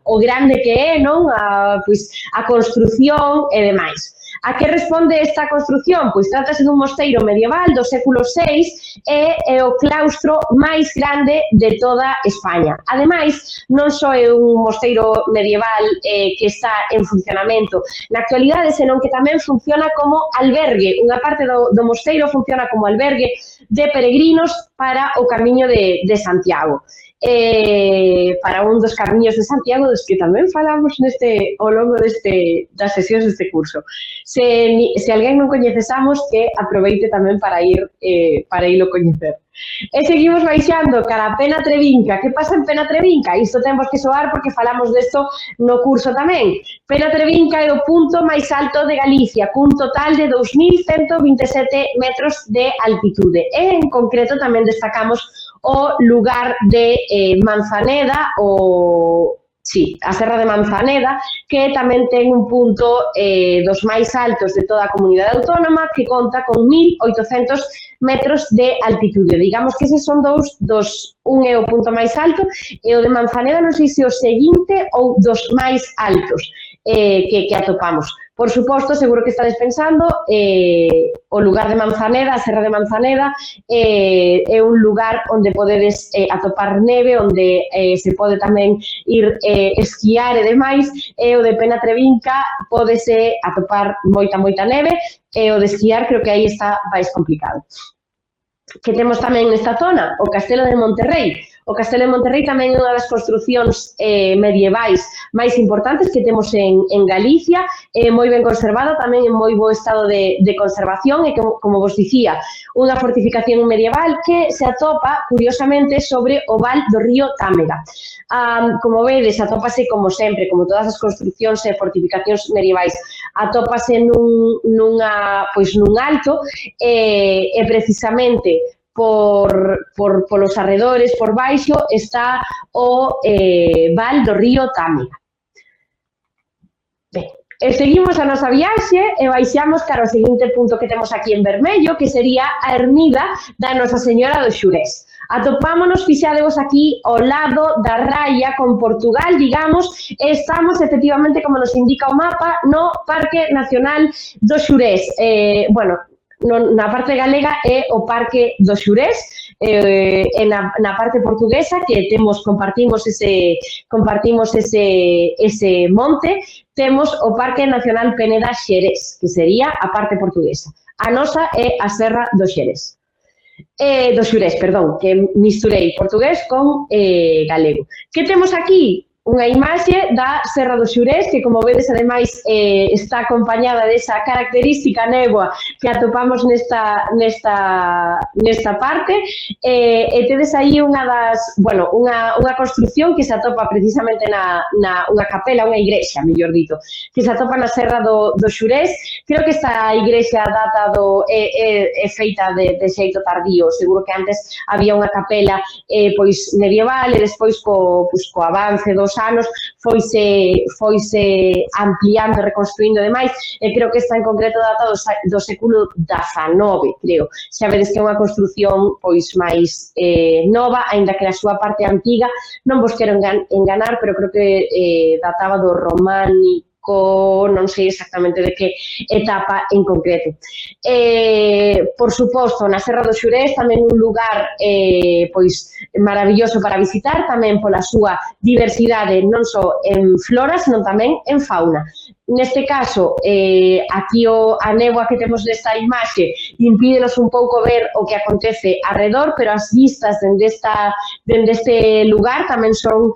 o grande que é, non? A construción e demais. A que responde esta construción? Pois trátase dun mosteiro medieval do século VI e é o claustro máis grande de toda España. Ademais, non só é un mosteiro medieval que está en funcionamento na actualidade, senón que tamén funciona como albergue. Unha parte do mosteiro funciona como albergue de peregrinos para o Camiño de Santiago. Para un dos camiños de Santiago dos que tamén falamos ao longo das sesións deste curso. Se alguén non coñecesamos, que aproveite tamén para ilo coñecer. E seguimos baixando cara a Pena Trevinca. Que pasa en Pena Trevinca? Isto temos que soar porque falamos desto no curso tamén. Pena Trevinca é o punto máis alto de Galicia, cun total de 2.127 metros de altitude. E en concreto tamén destacamos o lugar de Manzaneda, a Serra de Manzaneda, que tamén ten un punto dos máis altos de toda a comunidade autónoma, que conta con 1.800 metros de altitude. Digamos que eses son un é o punto máis alto, e o de Manzaneda non sei se o seguinte ou dos máis altos que atopamos. Por suposto, seguro que estades pensando, o lugar de Manzaneda, a Serra de Manzaneda, é un lugar onde podedes atopar neve, onde se pode tamén ir esquiar e demais, e o de Pena Trevinca pódese atopar moita neve, e o de esquiar creo que aí está máis complicado. Que temos tamén nesta zona? O Castelo de Monterrei. O Castelo de Monterrei tamén é unha das construcións medievais máis importantes que temos en Galicia, moi ben conservado, tamén en moi bo estado de conservación, e como vos dicía, unha fortificación medieval que se atopa, curiosamente, sobre o val do río Támega. Como vedes, atópase, como sempre, como todas as construcións e fortificacións medievais, atópase nun alto, e precisamente polos arredores, por baixo, está o val do río Támega. Ben, seguimos a nosa viaxe e baixamos cara ao seguinte punto que temos aquí en vermello, que sería a ermida da Nosa Señora dos Xurés. Atopámonos, fixadevos aquí, ao lado da raya con Portugal, digamos, e estamos, efectivamente, como nos indica o mapa, no Parque Nacional dos Xurés. Na parte galega é o Parque dos Xurés, e na parte portuguesa, que compartimos ese monte, temos o Parque Nacional Peneda Xerés, que sería a parte portuguesa. A nosa é a Serra dos Xurés, que misturei portugués con galego. Que temos aquí? Unha imaxe da Serra dos Xurés, que, como vedes, ademais, está acompañada desa característica néboa que atopamos nesta parte, e tedes aí unha construción que se atopa precisamente unha capela, unha igrexa, mellor dito, que se atopa na Serra dos Xurés. Creo que esta igrexa data é feita de xeito tardío, seguro que antes había unha capela medieval, e despois co avance dos anos foise ampliando e reconstruindo demais, e creo que esta en concreto data do século XIX, creo. Xa vedes que é unha construción máis nova, aínda que na súa parte antiga non vos quero enganar, pero creo que databa do románico, non sei exactamente de que etapa en concreto. Por suposto, na Serra dos Xurés tamén un lugar maravilloso para visitar, tamén pola súa diversidade, non só en flora, senón tamén en fauna. Neste caso, aquí a néboa que temos nesta imaxe impídenos un pouco ver o que acontece arredor, pero as vistas dende este lugar tamén son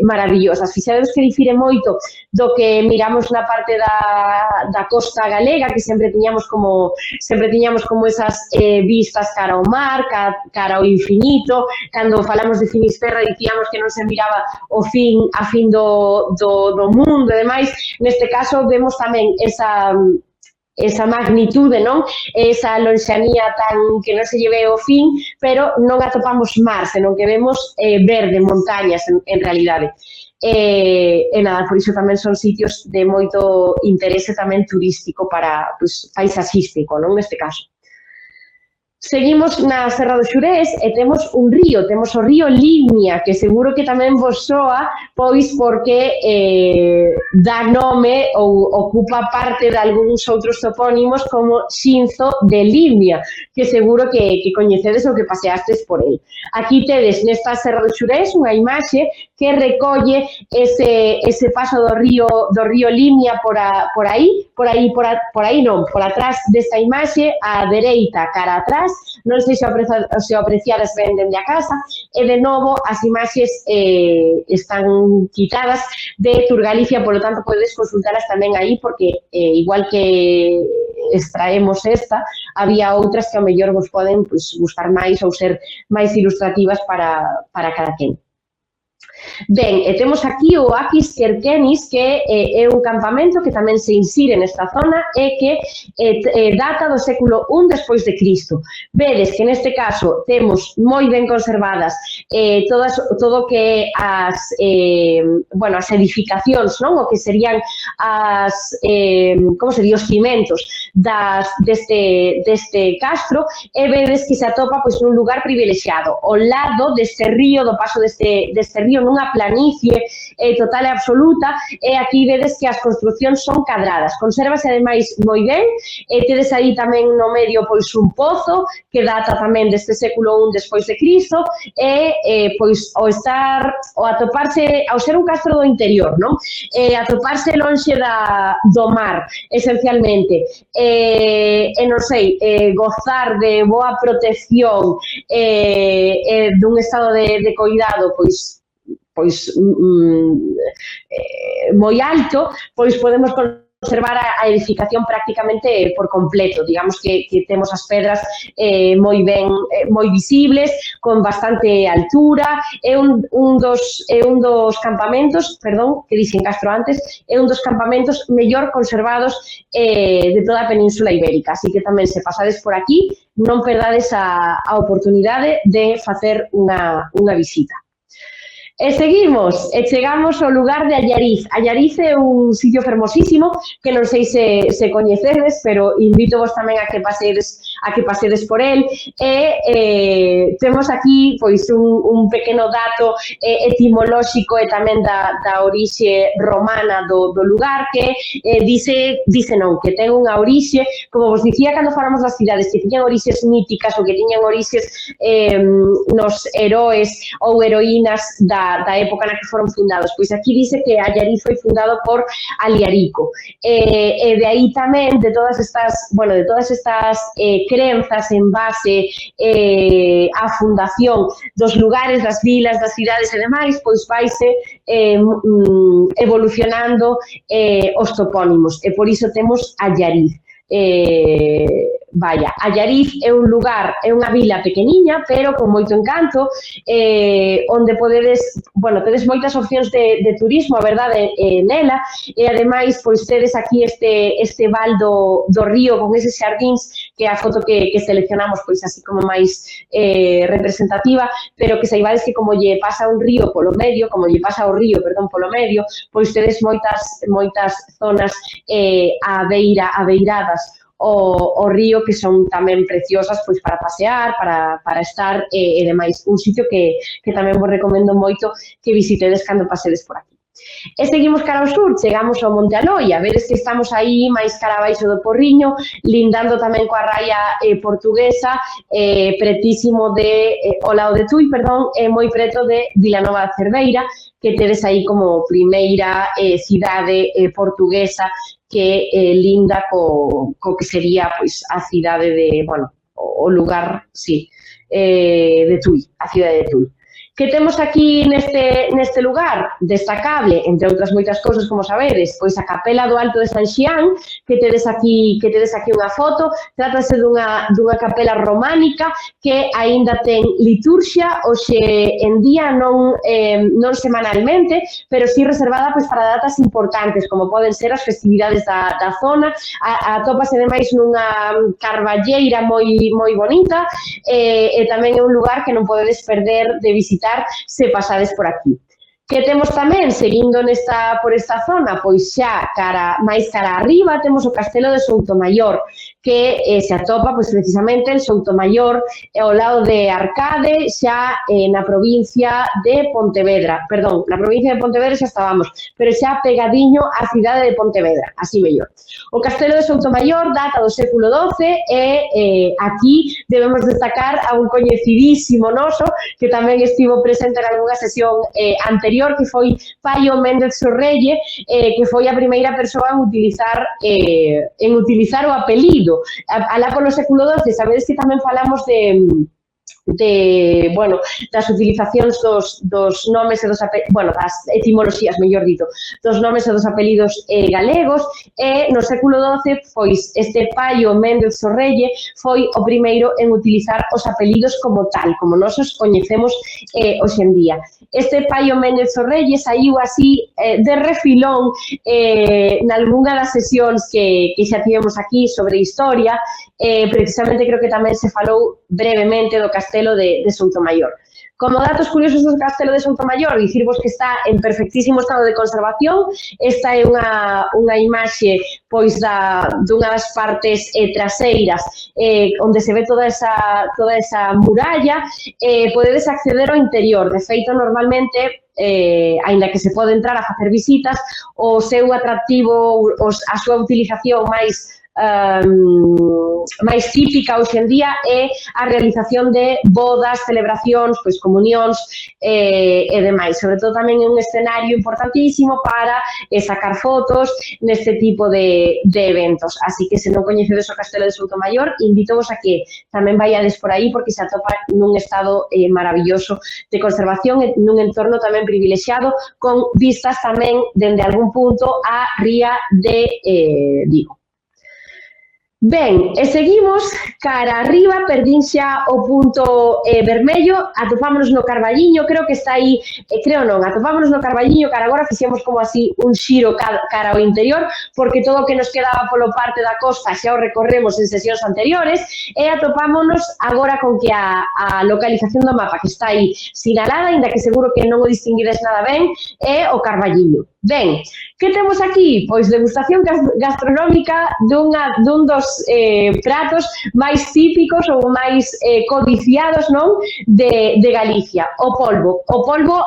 maravillosas. Fixaderos que difire moito do que miramos na parte da costa galega, que sempre tiñamos como esas vistas cara ao mar, cara ao infinito. Cando falamos de Finisterra dicíamos que non se miraba a fin do mundo e demais. Neste caso vemos tamén esa magnitude, non? Esa lonxanía tan que non se lle ve o fin, pero non atopamos mar, senón que vemos verde, montañas en realidade. E nada, por iso tamén son sitios de moito interese tamén turístico para paisaxístico, non? Neste caso. Seguimos na Serra do Xurés e temos un río, temos o río Limia, que seguro que tamén vos soa, pois porque dá nome ou ocupa parte de algúns outros topónimos como Xinzo de Limia, que seguro que coñecedes ou que paseastes por el. Aquí tedes nesta Serra do Xurés unha imaxe que recolle ese paso do río Limia por aí non, por atrás desta imaxe, a dereita cara atrás, non sei se o apreciadas ben dende a casa, e de novo as imaxes están quitadas de Tour Galicia, polo tanto podedes consultalas tamén aí, porque igual que extraemos esta, había outras que ao mellor vos poden gustar máis ou ser máis ilustrativas para cada quen. Ben, e temos aquí o Aquis Querquenis, que é un campamento que tamén se insire nesta zona e que data do século I despois de Cristo. Vedes que neste caso temos moi ben conservadas todo o que as edificacións, non? O que serían os cimentos deste castro, e vedes que se atopa nun lugar privilexiado, ao lado deste río, do paso deste río, nunha planicie total e absoluta, e aquí vedes que as construcións son cadradas. Conservase ademais moi ben, tedes aí tamén no medio un pozo que data tamén deste século I despois de Cristo, e ao ser un castro do interior, non? Atoparse lonxe do mar, esencialmente, e non sei, gozar de boa protección dun estado de cuidado moi alto, pois podemos conservar a edificación prácticamente por completo. Digamos que temos as pedras moi visibles, con bastante altura. É un dos campamentos, perdón, que dixen Castro antes, é un dos campamentos mellor conservados de toda a Península Ibérica. Así que tamén, se pasades por aquí, non perdades a oportunidade de facer unha visita. E seguimos, e chegamos ao lugar de Allariz. Allariz é un sitio fermosísimo que non sei se coñecedes, pero invito vos tamén a que pasedes por el. E temos aquí un pequeno dato etimolóxico e tamén da orixe romana do lugar, que dice non, que ten unha orixe, como vos dicía cando falamos das cidades, que tiñan orixes míticas ou que tiñan orixes nos heroes ou heroínas da época na que foron fundados. Pois aquí dice que Allariz foi fundado por Aliarico. E de aí tamén, de todas estas crenzas en base á fundación dos lugares, das vilas, das cidades e demais, pois vaise evolucionando os topónimos. E por iso temos Allariz. Allariz é un lugar, é unha vila pequeniña, pero con moito encanto, onde tedes moitas opcións de turismo, a verdade, nela, e ademais, tedes aquí este val do río con eses xardíns, que é a foto que seleccionamos, así como máis representativa, pero que saibades que como lle pasa o río polo medio, polo medio, tedes moitas zonas abeiradas o río, que son tamén preciosas para pasear, para estar e demais. Un sitio que tamén vos recomendo moito que visitedes cando pasedes por aquí. E seguimos cara ao sur, chegamos ao Monte Aloia. Vedes que estamos aí máis cara abaixo do Porriño, lindando tamén coa raia portuguesa, pretísimo ao lado de Tui, e moi preto de Vilanova da Cerveira, que tedes aí como primeira cidade portuguesa que linda co que sería a cidade o lugar, de Tui, a cidade de Tui. Que temos aquí neste lugar destacable, entre outras moitas cousas, como sabedes, a capela do Alto de San Xián, que tedes aquí unha foto. Trátase dunha capela románica que aínda ten liturxia, hoxe en día non semanalmente, pero sí reservada para datas importantes, como poden ser as festividades da zona. Atópase ademais nunha carballeira moi bonita, e tamén é un lugar que non podedes perder de visitar se pasades por aquí. Que temos tamén, seguindo por esta zona, pois xa máis cara arriba, temos o Castelo de Soutomaior, que se atopa pois, precisamente en Soutomaior, ao lado de Arcade, xa na provincia de Pontevedra. Perdón, na provincia de Pontevedra xa estábamos, pero xa pegadiño á cidade de Pontevedra, así mellor. O Castelo de Soutomaior data do século XII e aquí debemos destacar a un coñecidísimo noso, que tamén estivo presente en algunha sesión anterior, que foi Paio Méndez Sorrelle, que foi a primeira persoa en utilizar o apelido. Alá polo século XII, sabedes que tamén falamos das utilizacións dos nomes e dos apelidos, das etimoloxías, mellor dito, dos nomes e dos apelidos galegos, e no século XII, pois, este Paio Méndez Sorrelle foi o primeiro en utilizar os apelidos como tal, como nós os coñecemos hoxe en día. Este Paio Méndez Sorrelle saiu así de refilón nalgunha das sesións que xa tivemos aquí sobre historia, precisamente creo que tamén se falou brevemente do Castelo de Soutomaior. Como datos curiosos do Castelo de Soutomaior, dicirvos que está en perfectísimo estado de conservación. Esta é unha imaxe pois dunha das partes traseiras onde se ve toda esa muralla. Podedes acceder ao interior. De feito, normalmente, aínda que se pode entrar a facer visitas, o seu atractivo, a súa utilización máis típica hoxe en día é a realización de bodas, celebracións, pois comunións e demais. Sobre todo tamén é un escenario importantísimo para sacar fotos neste tipo de eventos. Así que se non coñecedes o Castelo de Soutomaior, invítovos a que tamén vaiades por aí porque se atopa nun estado maravilloso de conservación e nun entorno tamén privilexiado con vistas tamén dende algún punto á ría de Vigo. Ben, e seguimos cara arriba, perdín xa o punto vermello, atopámonos no Carballiño, creo que está aí, creo non, atopámonos no Carballiño, cara agora fixemos como así un xiro cara ao interior, porque todo o que nos quedaba polo parte da costa xa o recorremos en sesións anteriores, e atopámonos agora con que a localización do mapa que está aí sinalada, ainda que seguro que non o distinguides nada ben, é o Carballiño. Ben, que temos aquí? Pois degustación gastronómica dun dos pratos máis típicos ou máis codiciados, non? De Galicia, o polvo. O polvo,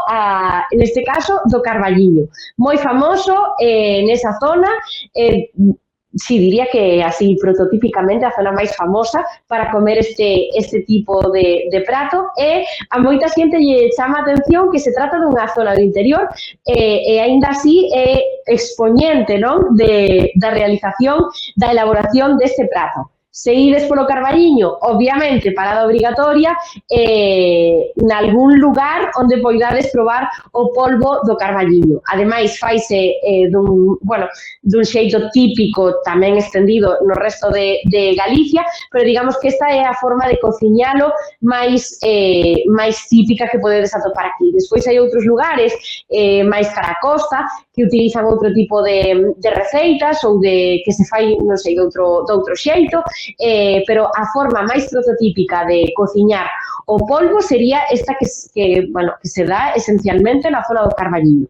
neste caso, do Carballiño. Moi famoso nesa zona, sí, diría que así prototípicamente a zona máis famosa para comer este tipo de prato, e a moita xente lle chama a atención que se trata dunha zona do interior e aínda así é expoñente, non, da realización, da elaboración deste prato. Se ides polo Carballiño, obviamente, parada obrigatoria, nalgún lugar onde poidades probar o polvo do Carballiño. Ademais, faise dun xeito típico, tamén estendido no resto de Galicia, pero digamos que esta é a forma de cociñalo máis típica que podedes atopar aquí. Despois hai outros lugares máis cara a costa que utilizan outro tipo de receitas ou que se fai, non sei, de outro xeito, pero a forma máis prototípica de cociñar o polvo sería esta que se dá esencialmente na zona do Carballiño.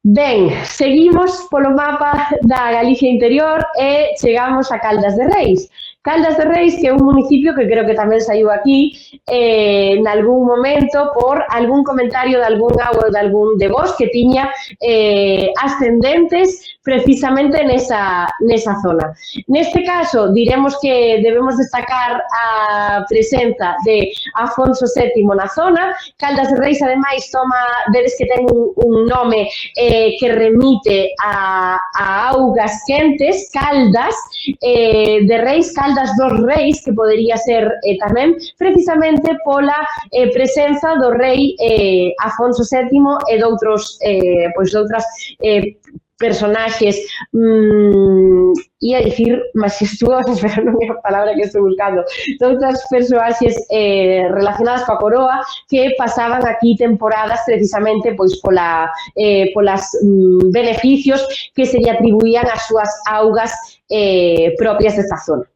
Ben, seguimos polo mapa da Galicia interior e chegamos a Caldas de Reis. Caldas de Reis, que é un municipio que creo que tamén saiu aquí nalgún momento por algún comentario de algún auga de algún de vos que tiña ascendentes precisamente nesa zona. Neste caso, diremos que debemos destacar a presenza de Afonso VII na zona. Caldas de Reis, ademais, vedes que ten un nome que remite a augas quentes, Caldas de Reis, Caldas dos Reis, que podería ser tamén precisamente pola presenza do rei Afonso VII e doutras personaxes, ia dicir majestuosas, pero non é a palabra que estou buscando, doutras personaxes relacionadas coa coroa que pasaban aquí temporadas precisamente pois polas beneficios que se lle atribuían ás súas augas propias desta zona.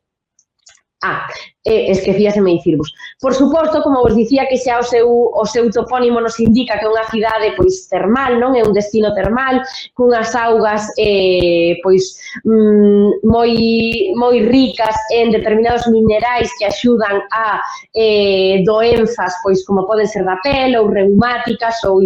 esquecíaseme dicirvos. Por suposto, como vos dicía, que xa o seu topónimo nos indica que é unha cidade pois termal, non? É un destino termal, cunhas augas pois moi ricas en determinados minerais que axudan a doenzas, pois como poden ser da pel ou reumáticas ou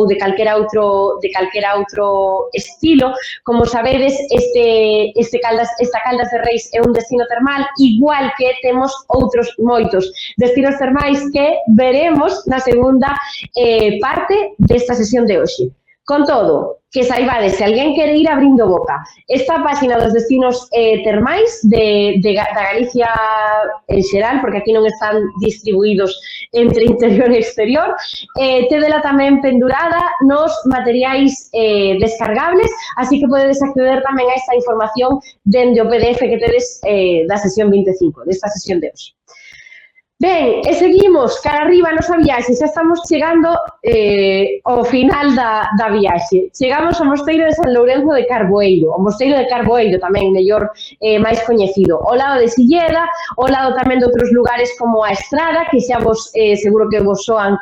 de calquera outro estilo. Como sabedes, esta Caldas de Reis é un destino termal, igual que temos outros moitos destinos termais que veremos na segunda parte desta sesión de hoxe. Con todo, que saibades, se alguén quere ir abrindo boca, esta página dos destinos termais da Galicia en xeral, porque aquí non están distribuídos entre interior e exterior, tedela tamén pendurada nos materiais descargables, así que podedes acceder tamén a esta información dende o PDF que tedes da sesión 25, desta sesión de hoxe. Ben, e seguimos cara arriba a nosa viaxe, xa estamos chegando ao final da viaxe. Chegamos ao Mosteiro de San Lourenzo de Carboeiro, o Mosteiro de Carboeiro tamén mellor máis coñecido, ao lado de Silleda, ao lado tamén de outros lugares como a Estrada, que xa vos seguro que vos soan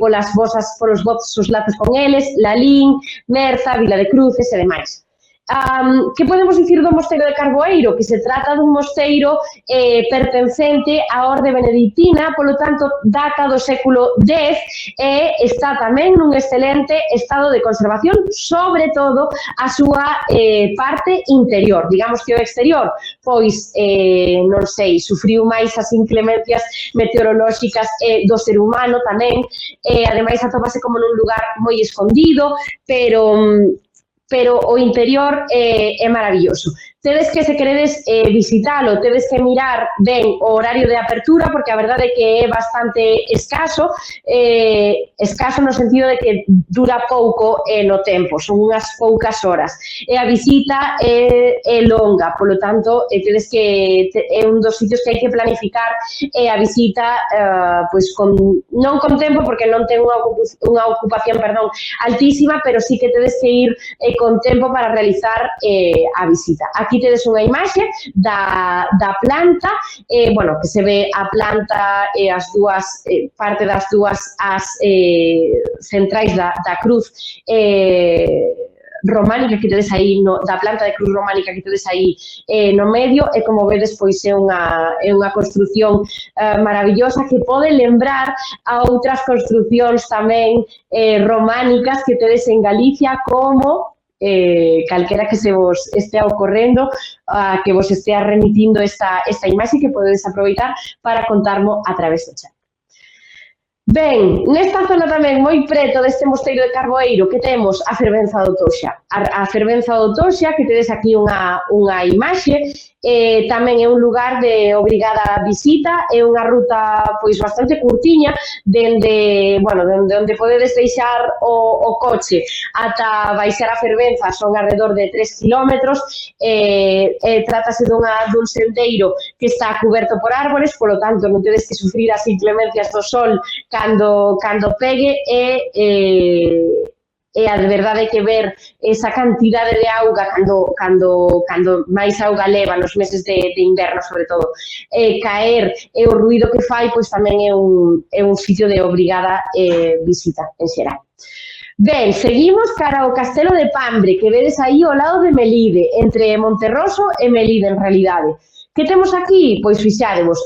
polos vosos lazos con eles, Lalín, Merza, Vila de Cruces e demais. Que podemos dicir do Mosteiro de Carboeiro? Que se trata dun mosteiro pertencente á Orde Benedictina, polo tanto, data do século X e está tamén nun excelente estado de conservación, sobre todo a súa parte interior. Digamos que o exterior, pois, non sei, sufriu máis as inclemencias meteorolóxicas do ser humano tamén, ademais atópase como nun lugar moi escondido, pero o interior é maravilloso. Tedes que, se queredes visitalo, tedes que mirar ben o horario de apertura, porque a verdade é que é bastante escaso no sentido de que dura pouco no tempo, son unhas poucas horas. E a visita é longa, polo tanto, tedes que é un dos sitios que hai que planificar a visita pois non con tempo, porque non ten unha ocupación altísima, pero sí que tedes que ir con tempo para realizar a visita. Aquí tedes unha imaxe da planta, bueno, que se ve a planta e as dúas, parte das dúas as centrais da cruz románica que tedes aí, da planta de cruz románica que tedes aí no medio, e como vedes, pois é unha construción maravillosa que pode lembrar a outras construcións tamén románicas que tedes en Galicia, como calquera que se vos estea ocorrendo, que vos estea remitindo esta imaxe, que podedes aproveitar para contarmo a través do chat. Ben, nesta zona tamén moi preto deste Mosteiro de Carboeiro que temos a Fervenza do Toxa. A Fervenza do Toxa, que tedes aquí unha imaxe, tamén é un lugar de obrigada visita, é unha ruta pois bastante curtiña dende onde podedes deixar o coche ata baixar a Fervenza, son alrededor de 3 kilómetros, trátase dun sendeiro que está cuberto por árbores, polo tanto non tedes que sufrir as inclemencias do sol cando pegue, e a verdade é que ver esa cantidade de auga cando máis auga leva nos meses de inverno, sobre todo, caer e o ruido que fai, pois tamén é un sitio de obrigada visita en xeral. Ben, seguimos cara ao Castelo de Pambre, que vedes aí ao lado de Melide, entre Monterroso e Melide, en realidade. Que temos aquí? Pois fixádevos,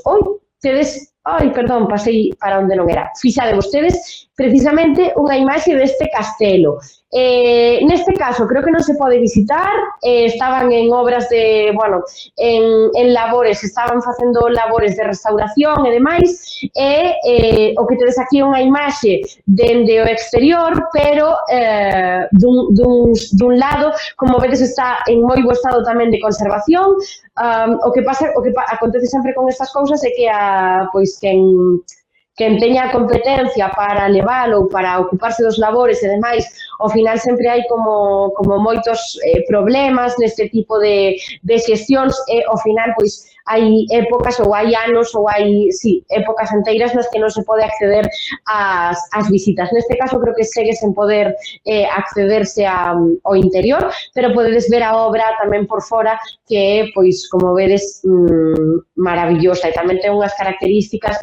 pasei para onde non era. Fixádevos, tedes precisamente unha imaxe deste castelo. Neste caso, creo que non se pode visitar, estaban en obras de, en labores, estaban facendo labores de restauración e demais, o que tedes aquí é unha imaxe dende o exterior, pero dun lado, como vedes, está en moi bo estado tamén de conservación. O que acontece sempre con estas cousas é que quen teña a competencia para levalo ou para ocuparse dos labores e demais, ao final sempre hai como moitos problemas neste tipo de xestións e ao final pois hai épocas ou hai anos ou hai épocas enteiras nas que non se pode acceder ás visitas. Neste caso creo que segue sen poder accederse ao interior, pero podedes ver a obra tamén por fora que é, pois, como vedes, maravillosa e tamén ten unhas características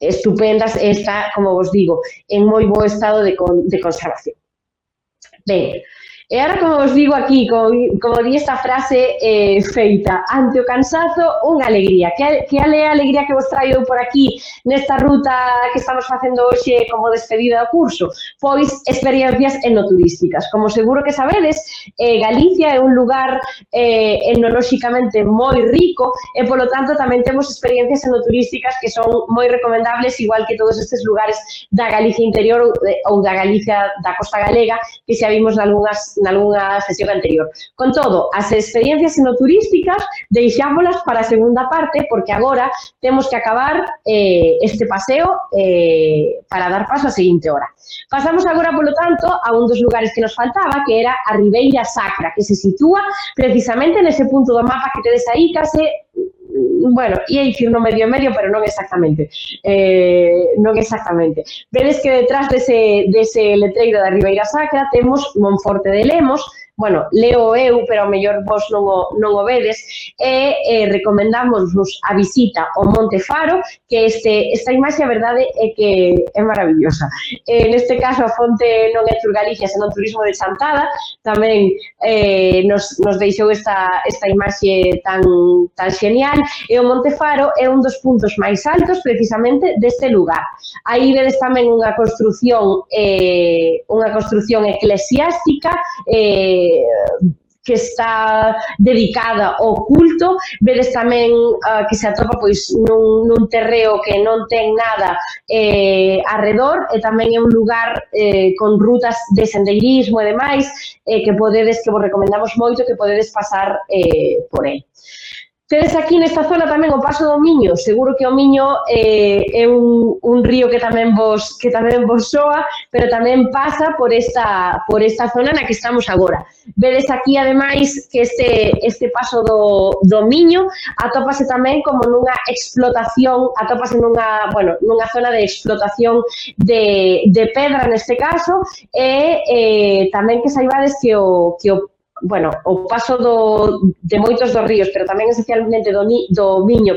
estupendas e está, como vos digo, en moi bo estado de conservación. Ben, e agora, como vos digo aquí, como di esta frase feita, ante o cansazo, unha alegría. Que é a alegría que vos traio por aquí nesta ruta que estamos facendo hoxe como despedida do curso? Pois experiencias enoturísticas. Como seguro que sabedes, Galicia é un lugar etnolóxicamente moi rico e, polo tanto, tamén temos experiencias enoturísticas que son moi recomendables, igual que todos estes lugares da Galicia interior ou da Galicia da costa galega, que xa vimos nalgunha sesión anterior. Con todo, as experiencias enoturísticas deixámolas para a segunda parte, porque agora temos que acabar este paseo para dar paso á seguinte hora. Pasamos agora, polo tanto, a un dos lugares que nos faltaba, que era a Ribeira Sacra, que se sitúa precisamente nese punto do mapa que tedes aí, case, bueno, ia dicir no medio, pero non exactamente. Vedes que detrás dese letreiro da Ribeira Sacra temos Monforte de Lemos, bueno, leo eu, pero ao mellor vos non o vedes, e recomendamos a visita ao Monte Faro, que esta imaxe, a verdade, é que é maravillosa. Neste caso, a fonte non é Tour Galicia, senón Turismo de Chantada, tamén nos deixou esta imaxe tan genial, e o Monte Faro é un dos puntos máis altos, precisamente, deste lugar. Aí vedes tamén unha construción eclesiástica, que está dedicada ao culto. Vedes tamén que se atopa pois nun terreo que non ten nada arredor, e tamén é un lugar con rutas de sendeirismo e demais que vos recomendamos moito que podedes pasar por ele. Tedes aquí nesta zona tamén o paso do Miño. Seguro que o Miño é un río que tamén vos soa, pero tamén pasa por esta zona na que estamos agora. Vedes aquí, ademais, que este paso do Miño atópase tamén como nunha explotación, atópase nunha zona de explotación de pedra neste caso, e tamén que saibades que o paso de moitos dos ríos, pero tamén especialmente do Miño,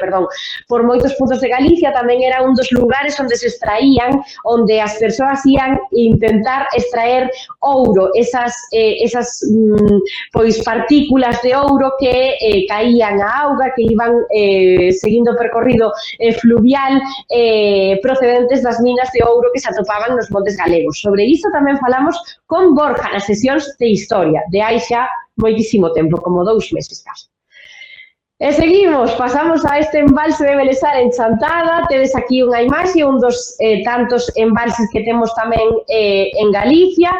por moitos puntos de Galicia, tamén era un dos lugares onde se extraían, onde as persoas ian intentar extraer ouro, esas partículas de ouro que caían á auga, que iban seguindo o percorrido fluvial procedentes das minas de ouro que se atopaban nos montes galegos. Sobre iso tamén falamos con Borja nas sesións de historia, de hai xa moitísimo tempo, como 2 meses casi. E seguimos, pasamos a este embalse de Belesar en Chantada. Tedes aquí unha imaxe, un dos tantos embalses que temos tamén en Galicia.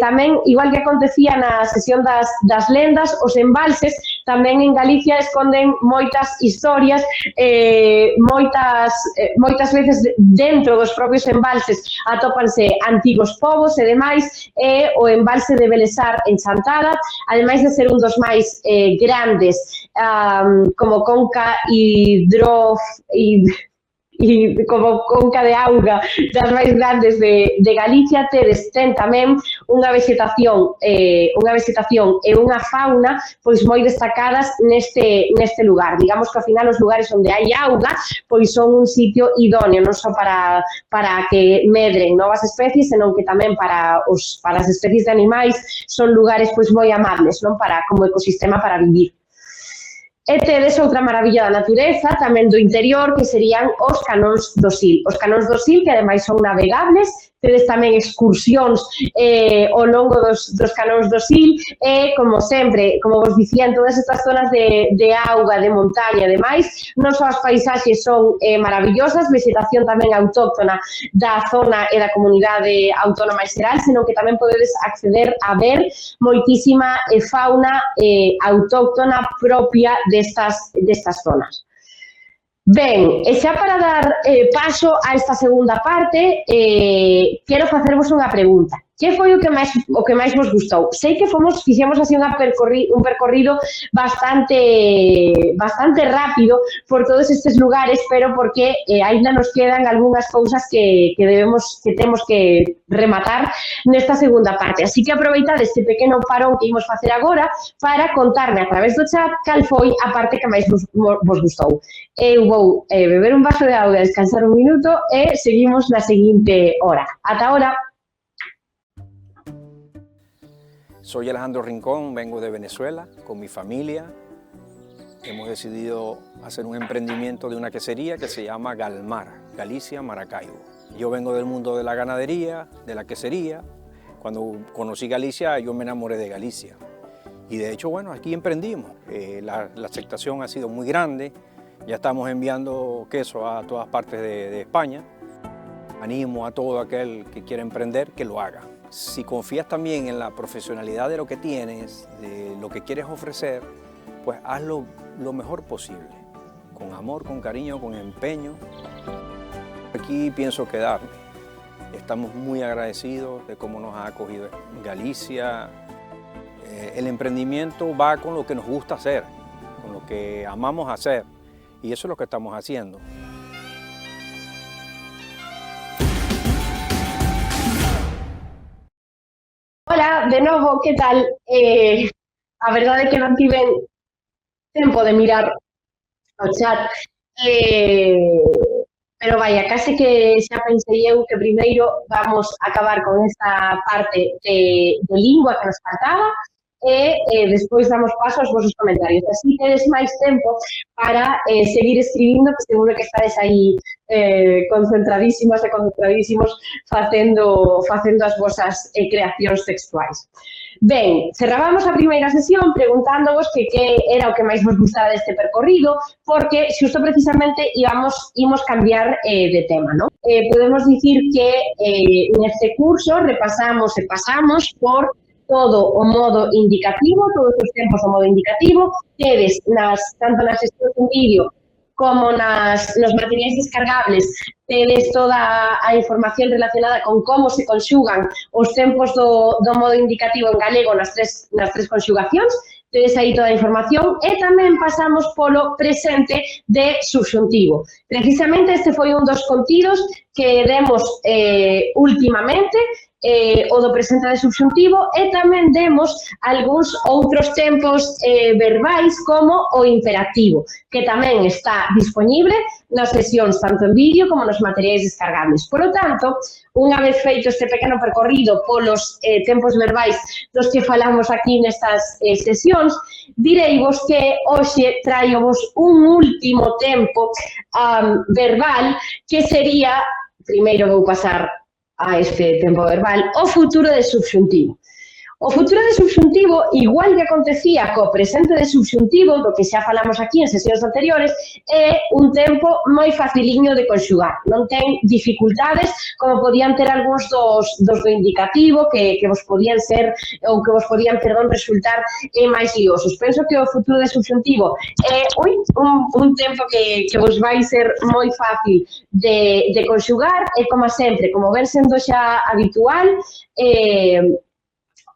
Tamén, igual que acontecía na sesión das lendas, os embalses tamén en Galicia esconden moitas historias, moitas veces dentro dos propios embalses atópanse antigos povos e demais, e o embalse de Belesar en Chantada, ademais de ser un dos máis grandes como conca como conca de auga das máis grandes de Galicia, ten tamén unha vegetación e unha fauna pois moi destacadas neste lugar. Digamos que ao final os lugares onde hai auga pois son un sitio idóneo, non só para que medren novas especies, senón que tamén para as especies de animais son lugares pois moi amables, non, como ecosistema para vivir. E tedes outra maravilla da natureza, tamén do interior, que serían os canóns do Sil. Os canóns do Sil, que ademais son navegables, tedes tamén excursións ao longo dos canóns do Sil, e, como sempre, como vos dicía, en todas estas zonas de auga, de montaña e demais, non só as paisaxes son maravillosas, vegetación tamén autóctona da zona e da comunidade autónoma en xeral, senón que tamén podedes acceder a ver moitísima fauna autóctona propia destas zonas. Ben, e xa para dar paso a esta segunda parte, quero facervos unha pregunta. Que foi o que máis vos gustou? Sei que fixemos así un percorrido bastante rápido por todos estes lugares, pero porque aínda nos quedan algunhas cousas que temos que rematar nesta segunda parte. Así que aproveitade este pequeno parón que imos facer agora para contarme a través do chat cal foi a parte que máis vos gustou. Eu vou beber un vaso de auga, descansar un minuto e seguimos na seguinte hora. Ata ahora. Soy Alejandro Rincón, vengo de Venezuela con mi familia. Hemos decidido hacer un emprendimiento de una quesería que se llama Galmar, Galicia, Maracaibo. Yo vengo del mundo de la ganadería, de la quesería. Cuando conocí Galicia, yo me enamoré de Galicia. Y de hecho, bueno, aquí emprendimos. La aceptación ha sido muy grande. Ya estamos enviando queso a todas partes de España. Animo a todo aquel que quiera emprender que lo haga. Si confías también en la profesionalidad de lo que tienes, de lo que quieres ofrecer, pues hazlo lo mejor posible, con amor, con cariño, con empeño. Aquí pienso quedarme. Estamos muy agradecidos de cómo nos ha acogido Galicia. El emprendimiento va con lo que nos gusta hacer, con lo que amamos hacer, y eso es lo que estamos haciendo. Hola, de novo, que tal? A verdade é que non tiven tempo de mirar o chat, pero vaya, case que xa pensei eu que primeiro vamos a acabar con esta parte de lingua que nos faltaba e despois damos paso aos vosos comentarios. Así tedes máis tempo para seguir escribindo, que seguro que estades aí concentradísimos e concentradísimos facendo as vosas creacións textuais. Ben, cerrábamos a primeira sesión preguntándovos que era o que máis vos gustaba deste percorrido, porque xusto precisamente imos cambiar de tema, non? Podemos dicir que neste curso repasamos e pasamos por todo o modo indicativo, todos os tempos do modo indicativo, tedes tanto nas sesións en vídeo como nos materiais descargables, tedes toda a información relacionada con como se conxugan os tempos do modo indicativo en galego nas tres conxugacións, tedes aí toda a información e tamén pasamos polo presente de subxuntivo. Precisamente este foi un dos contidos que demos últimamente, o do presente de subxuntivo, e tamén demos algúns outros tempos verbais como o imperativo, que tamén está disponible nas sesións tanto en vídeo como nos materiais descargables. Por lo tanto, unha vez feito este pequeno percorrido polos tempos verbais dos que falamos aquí nestas sesións, direivos que hoxe traio-vos un último tempo verbal que sería, primeiro vou pasar a este tempo verbal, o futuro de subxuntivo. O futuro de subxuntivo, igual que acontecía co presente de subxuntivo, do que xa falamos aquí en sesións anteriores, é un tempo moi faciliño de conxugar. Non ten dificultades como podían ter algúns dos do indicativo que vos podían ser, ou que vos podían, resultar máis liosos. Penso que o futuro de subxuntivo é un tempo que vos vai ser moi fácil de conxugar e, como sempre, como ven sendo xa habitual,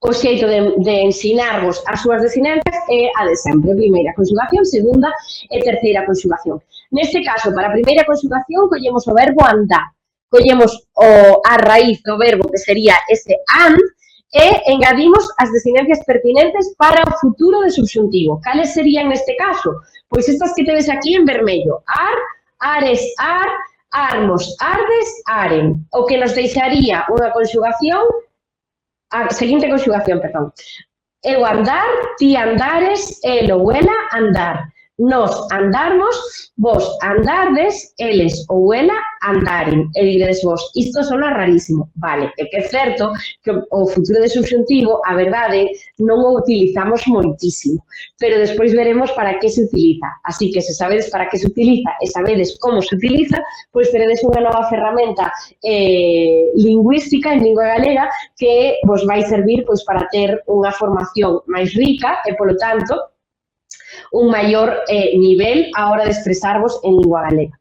o xeito de ensinarvos as súas desinenzas é a de sempre. Primeira conxugación, segunda e terceira conxugación. Neste caso, para a primeira conxugación, collemos o verbo andar. Collemos a raíz do verbo, que sería ese and, e engadimos as desinencias pertinentes para o futuro de subxuntivo. Cales serían neste caso? Pois estas que tedes aquí en vermello. Ar, ares, ar, armos, ardes, aren. O que nos deixaría unha conxugación, a seguinte conxugación, perdón. Eu andar, ti andares, el ou ela andar. Nos andarmos, vos andardes, eles ou ela andaren. E diredes vos, isto sona rarísimo. Vale, é que é certo que o futuro de subxuntivo, a verdade, non o utilizamos moitísimo, pero despois veremos para que se utiliza. Así que se sabedes para que se utiliza e sabedes como se utiliza, pois teredes unha nova ferramenta lingüística en lingua galega que vos vai servir pois para ter unha formación máis rica e, polo tanto, un maior nivel a hora de expresarvos en lingua galega.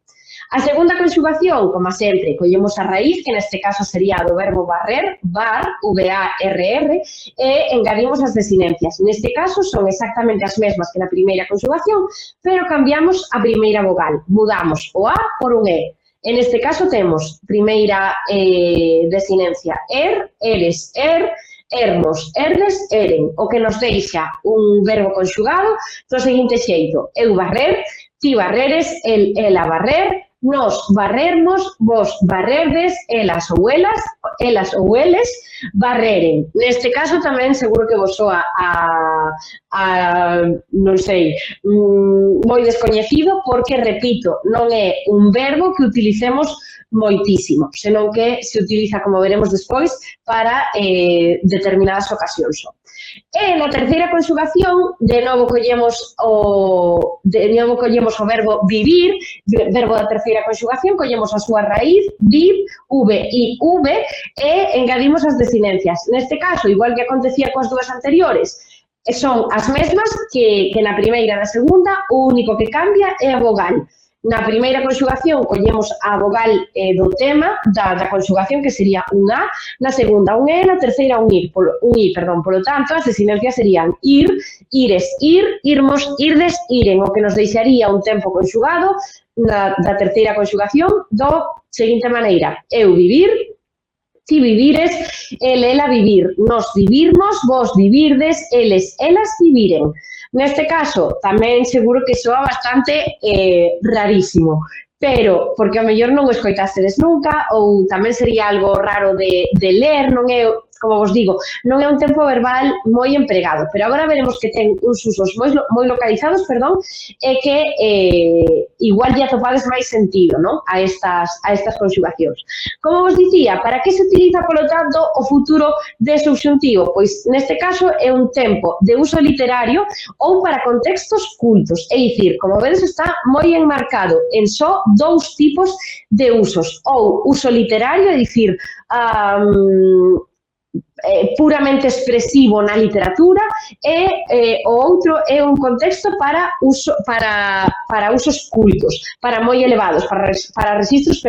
A segunda conxugación, como sempre, collemos a raíz, que neste caso sería do verbo barrer, bar, V-A-R-R, e engadimos as desinencias. Neste caso son exactamente as mesmas que na primeira conxugación, pero cambiamos a primeira vogal. Mudamos o A por un E. En este caso temos primeira desinencia eres, ermos, erdes, eren, o que nos deixa un verbo conxugado do seguinte xeito: eu barrer, ti barreres, ela barrer, nos barrermos, vos barrerdes, elas ou eles barreren. Neste caso tamén seguro que vos soa non sei, moi descoñecido porque, repito, non é un verbo que utilicemos moitísimo, senón que se utiliza, como veremos despois, para determinadas ocasións. E na terceira conxugación, de novo collemos o verbo vivir, verbo da terceira conxugación, collemos a súa raíz, viv, V-I-V, e engadimos as desinencias. Neste caso, igual que acontecía coas dúas anteriores, son as mesmas que na primeira e na segunda, o único que cambia é a vogal. Na primeira conxugación collemos a vogal do tema da conxugación, que sería un A, na segunda un E, na terceira un I, polo tanto, as desinencias serían ir, ires, ir, irmos, irdes, iren, o que nos deixaría un tempo conxugado da terceira conxugación do seguinte maneira: eu vivir, ti vivires, ela vivir, nos vivirmos, vos vivirdes, elas viviren. Neste caso, tamén seguro que soa bastante rarísimo, pero porque ao mellor non o escoitastedes nunca, ou tamén sería algo raro de ler, non é, como vos digo, non é un tempo verbal moi empregado, pero agora veremos que ten uns usos moi localizados, e que igual lle atopades máis sentido, non? a estas conxugacións. Como vos dicía, para que se utiliza, polo tanto, o futuro de subxuntivo? Pois neste caso é un tempo de uso literario ou para contextos cultos, é dicir, como vedes, está moi enmarcado en só dous tipos de usos, ou uso literario, é dicir, puramente expresivo na literatura, e o outro é un contexto para usos cultos, para moi elevados, para registros,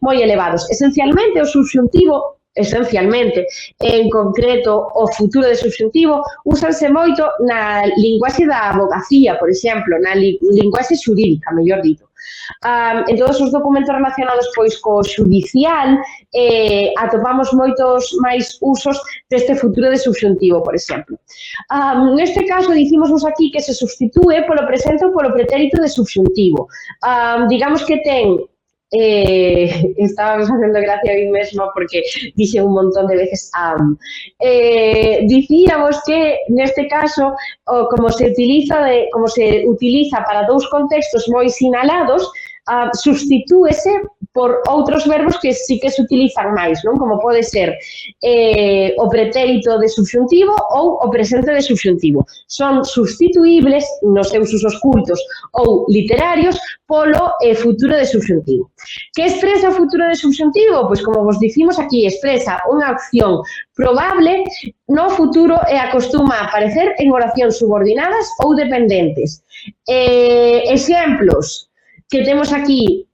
moi elevados. Esencialmente, o subxuntivo, en concreto o futuro de subxuntivo, úsanse moito na linguaxe da avogacía, por exemplo, na linguaxe xurídica, mellor dito. En todos os documentos relacionados pois co xudicial atopamos moitos máis usos deste futuro de subxuntivo, por exemplo. Neste caso, dicimosvos aquí que se substitúe polo presente ou polo pretérito de subxuntivo. Digamos que ten estaba facendo gracia a mí mesma porque dixe un montón de veces dicíamos que neste caso como se utiliza para dous contextos moi sinalados, substitúese por outros verbos que sí que se utilizan máis, non? Como pode ser o pretérito de subxuntivo ou o presente de subxuntivo. Son substituíbles nos seus usos cultos ou literarios polo futuro de subxuntivo. Que expresa o futuro de subxuntivo? Pois, como vos dicimos aquí, expresa unha acción probable no futuro e acostuma a aparecer en oracións subordinadas ou dependentes. Exemplos que temos aquí: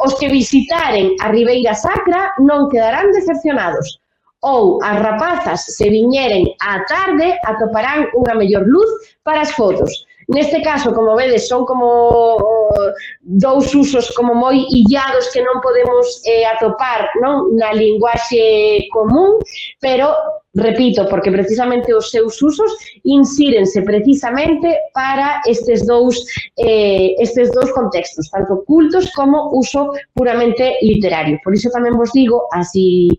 os que visitaren a Ribeira Sacra non quedarán decepcionados. Ou as rapazas, se viñeren á tarde, atoparán unha mellor luz para as fotos. Neste caso, como vedes, son como dous usos como moi illados que non podemos atopar, non, na linguaxe común, pero, repito, porque precisamente os seus usos insírense precisamente para estes dous contextos, tanto cultos como uso puramente literario. Por iso tamén vos digo, así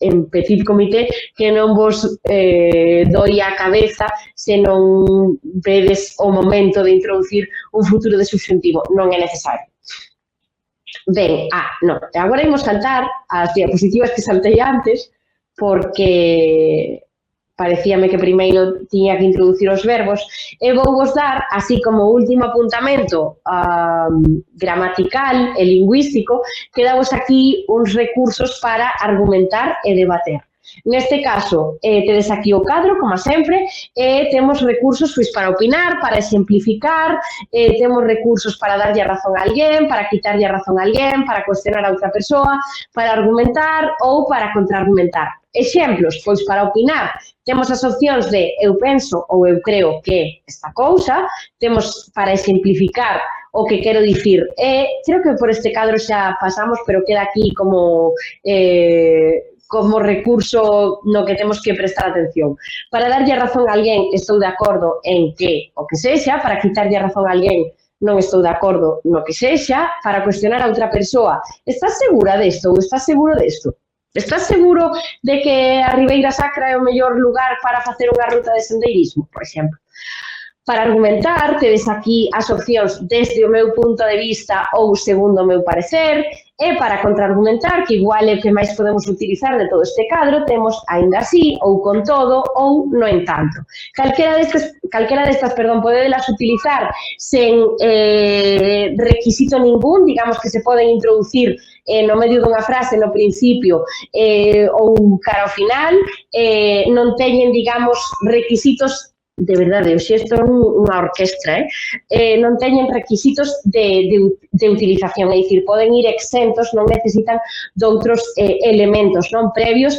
en petit comité, que non vos doi a cabeza se non vedes o momento de introducir un futuro de subxuntivo. Non é necesario. Ben, non. Agora imos saltar as diapositivas que saltei antes, porque parecíame que primeiro tiña que introducir os verbos, e vou vos dar, así como último apuntamento gramatical e lingüístico, que damos aquí uns recursos para argumentar e debater. Neste caso, tedes aquí o cadro, como sempre, e temos recursos pois, para opinar, para exemplificar, temos recursos para darlle a razón a alguén, para quitarlle a razón a alguén, para cuestionar a outra persoa, para argumentar ou para contraargumentar. Exemplos, pois para opinar, temos as opcións de eu penso ou eu creo que esta cousa, temos para exemplificar o que quero dicir. Creo que por este cadro xa pasamos, pero queda aquí como recurso no que temos que prestar atención. Para darlle a razón a alguén estou de acordo en que o que sexa, para quitarlle a razón a alguén non estou de acordo no que sexa, para cuestionar a outra persoa, estás segura desto ou estás seguro desto? Estás seguro de que a Ribeira Sacra é o mellor lugar para facer unha ruta de sendeirismo, por exemplo? Para argumentar, tedes aquí as opcións desde o meu punto de vista ou segundo o meu parecer, e para contraargumentar, que igual é o que máis podemos utilizar de todo este cadro, temos aínda así, ou con todo, ou no entanto. Calquera destas, podedelas utilizar sen requisito ningún, digamos que se poden introducir no medio dunha frase, no principio ou cara ao final, non teñen, digamos, requisitos de verdade, hoxe isto é unha orquestra, non teñen requisitos de utilización, é dicir, poden ir exentos, non necesitan de outros elementos non previos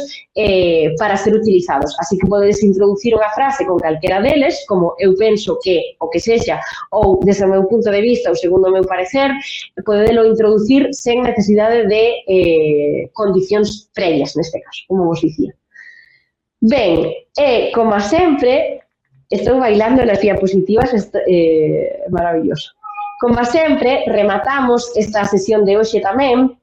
para ser utilizados. Así que podedes introducir unha frase con calquera deles, como eu penso que o que sexa, ou desde o meu punto de vista, ou segundo o meu parecer, podedelo introducir sen necesidade de condicións previas, neste caso, como vos dicía. Ben, como sempre, estou bailando nas diapositivas, maravilloso. Como sempre, rematamos esta sesión de hoxe tamén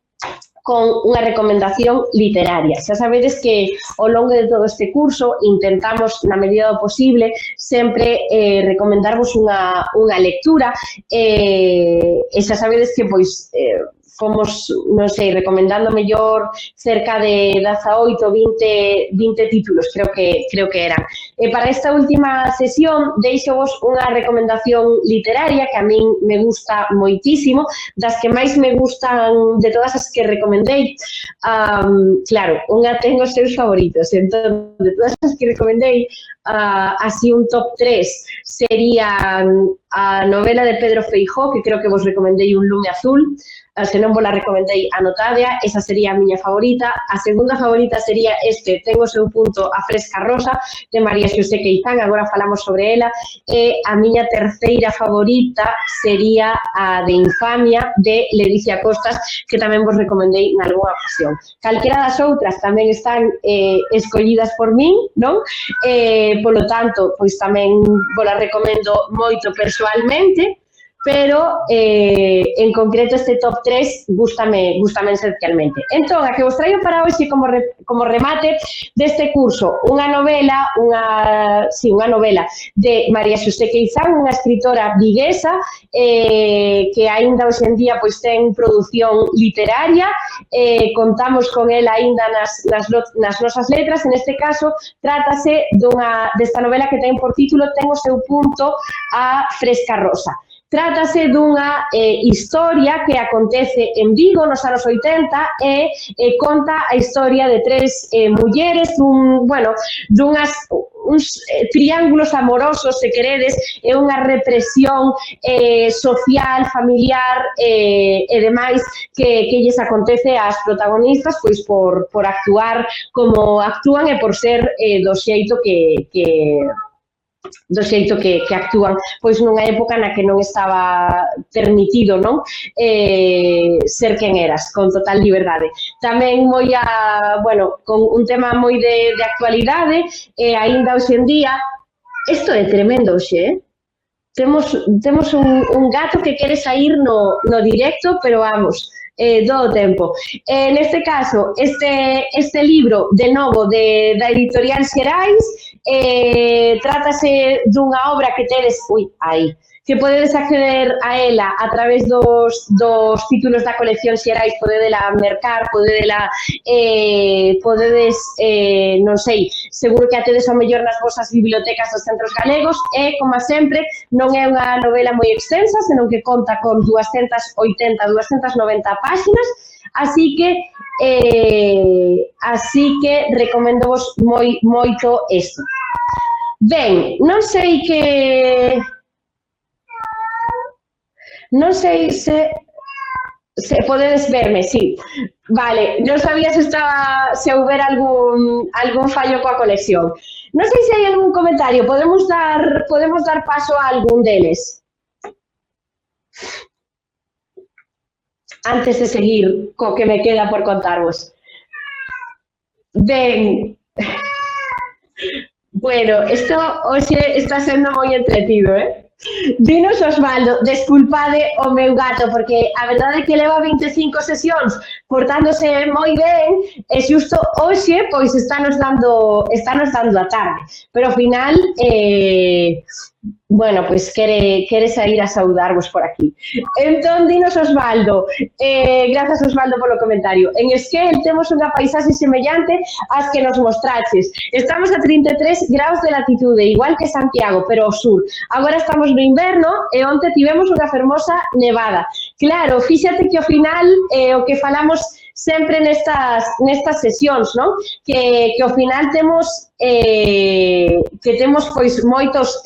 con unha recomendación literaria. Xa sabedes que ao longo de todo este curso intentamos, na medida do posible, sempre recomendarvos unha lectura e xa sabedes que, pois, fomos, non sei, recomendando mellor cerca de 18, 20 títulos, creo que eran. E para esta última sesión deixovos unha recomendación literaria que a min me gusta moitísimo, das que máis me gustan de todas as que recomendei. Claro, unha ten os seus favoritos, entón, de todas as que recomendei, así un top 3 sería a novela de Pedro Feijó, que creo que vos recomendei Un lume azul. Se non vos la recomendei, anotadea, esa sería a miña favorita. A segunda favorita sería ten o seu punto, A fresca rosa, de María Xosé Queizán, agora falamos sobre ela. E a miña terceira favorita sería a de Infamia, de Ledicia Costas, que tamén vos recomendei nalgúna ocasión. Calquera das outras tamén están escollidas por min, non? Polo tanto, pois tamén vos la recomendo moito persoalmente, pero en concreto este top 3 gústame esencialmente. Entón, a que vos traio para hoxe como remate deste curso, unha novela de María Xosé Queizán, unha escritora viguesa que aínda hoxe en día pois ten produción literaria, contamos con ela aínda nas nosas letras. En este caso, trátase desta novela que ten por título Ten o seu punto, A fresca rosa. Trátase dunha historia que acontece en Vigo nos anos 80 e conta a historia de tres mulleres, uns triángulos amorosos, se queredes, e unha represión social, familiar e demais que lles acontece ás protagonistas pois por actuar como actúan e por ser do xeito que actúan, pois nunha época na que non estaba permitido, non? Ser quen eras, con total liberdade. Tamén con un tema moi de actualidade, aínda hoxe en día, isto é tremendo hoxe, temos un gato que quere sair no directo, pero vamos, do tempo. Neste caso, este libro, de novo, da editorial Xerais, trátase dunha obra que tedes, que podedes acceder a ela a través dos títulos da colección xerais, podedela mercar, podedes, non sei, seguro que a tedes ao mellor nas vosas bibliotecas dos centros galegos e, como sempre, non é unha novela moi extensa, senón que conta con 280, 290 páxinas, así que recomendovos moito isto. Ben, non sei se podedes verme, sí. Vale, non sabía se houbera algún fallo coa conexión. Non sei se hai algún comentario, podemos dar paso a algún deles. Antes de seguir co que me queda por contarvos. Ben, bueno, isto hoxe está sendo moi entretido, Dinos, Osvaldo, desculpade o meu gato, porque a verdade é que leva 25 sesións portándose moi ben e xusto hoxe, pois, estános dando a tarde, pero ao final, bueno, pois quere sair a saudarvos por aquí. Entón, dinos, Osvaldo, grazas, Osvaldo, polo comentario. En Esquel temos unha paisaxe semellante ás que nos mostraches. Estamos a 33 graus de latitude, igual que Santiago, pero ao sur. Agora estamos no inverno e onte tivemos unha fermosa nevada. Claro, fíxate que ao final o que falamos sempre nestas sesións, non? Que ao final temos pois moitos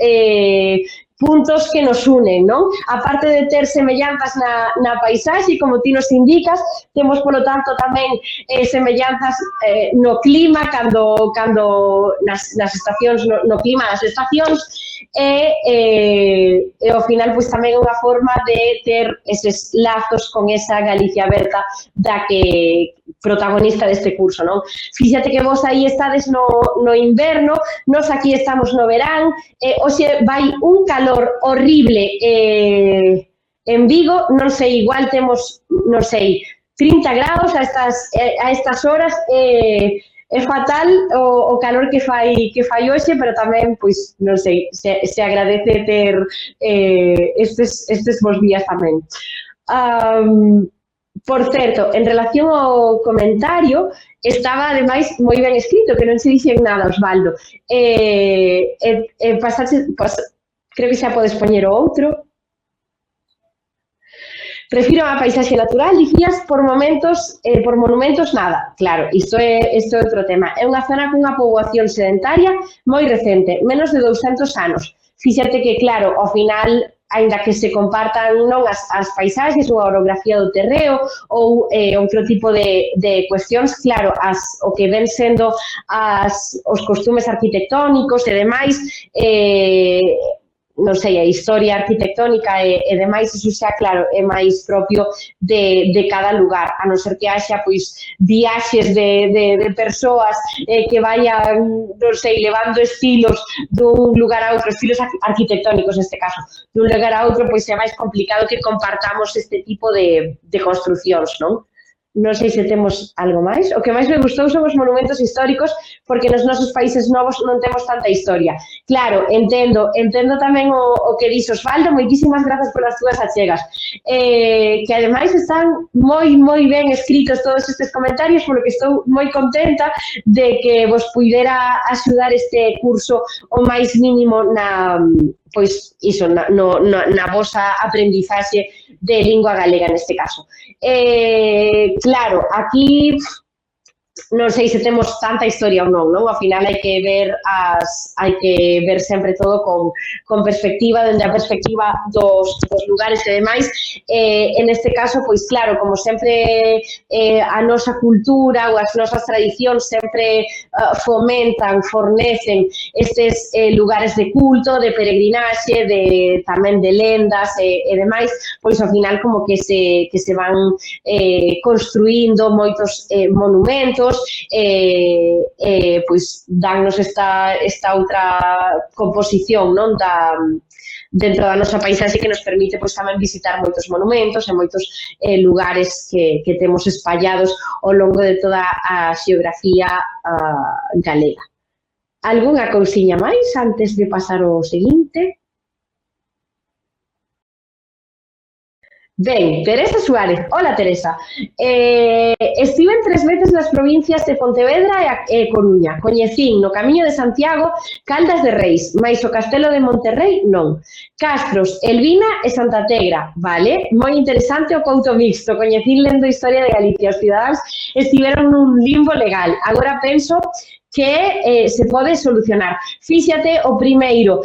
puntos que nos unen, non? A parte de ter semellanzas na paisaxe, como ti nos indicas, temos, polo tanto, tamén semellanzas no clima, cando nas estacións, no clima das estacións, e ao final, pois, tamén é unha forma de ter eses lazos con esa Galicia aberta da que protagonista deste curso, non? Fíxate que vos aí estades no inverno, nós aquí estamos no verán, hoxe vai un calor horrible en Vigo, non sei, igual temos, non sei, 30 graus a estas horas, é fatal o calor que fai hoxe, pero tamén, pois, non sei, se agradece ter estes bons días tamén. Por certo, en relación ao comentario, estaba, ademais, moi ben escrito, que non se dixen nada, Osvaldo. Creo que xa podes poñer o outro. Refiro á paisaxe natural, dicías, por monumentos nada. Claro, isto é outro tema. É unha zona cunha poboación sedentaria moi recente, menos de 200 anos. Fíxate que, claro, ao final, aínda que se compartan non as paisaxes ou a orografía do terreo ou outro tipo de cuestións, claro, o que ven sendo os costumes arquitectónicos e demais, non sei, a historia arquitectónica e demais, iso xa, claro, é máis propio de cada lugar, a non ser que haxa, pois, viaxes de persoas que vayan, non sei, levando estilos dun lugar a outro, estilos arquitectónicos neste caso, dun lugar a outro, pois é máis complicado que compartamos este tipo de construcións, non? Non sei se temos algo máis. O que máis me gustou son os monumentos históricos, porque nos nosos países novos non temos tanta historia. Claro, entendo tamén o que dixo Osvaldo, moitísimas grazas polas túas achegas. Que ademais están moi ben escritos todos estes comentarios, polo que estou moi contenta de que vos puidera axudar este curso o máis mínimo na vosa aprendizaxe de lingua galega neste caso. Claro, aquí non sei se temos tanta historia ou non, ao final hai que ver sempre todo con perspectiva, dende a perspectiva dos lugares e demais, en este caso, pois claro, como sempre a nosa cultura ou as nosas tradicións sempre fomentan, fornecen estes lugares de culto, de peregrinaxe, tamén de lendas e demais, pois ao final como que se van construindo moitos monumentos, pois dannos esta outra composición, non, dentro da nosa paisaxe que nos permite pois tamén visitar moitos monumentos e moitos lugares que temos espallados ao longo de toda a xeografía galega. Algunha cousiña máis antes de pasar ao seguinte? Ben, Teresa Suárez. Hola, Teresa. Estiven 3 veces nas provincias de Pontevedra e Coruña. Coñecín no Camiño de Santiago Caldas de Reis, mais o Castelo de Monterrey non. Castros, Elvina e Santa Tegra, vale? Moi interesante o Couto Mixto. Coñecín lendo Historia de Galicia. Os cidadáns estiveron nun limbo legal. Agora penso que se pode solucionar. Fíxate o primeiro,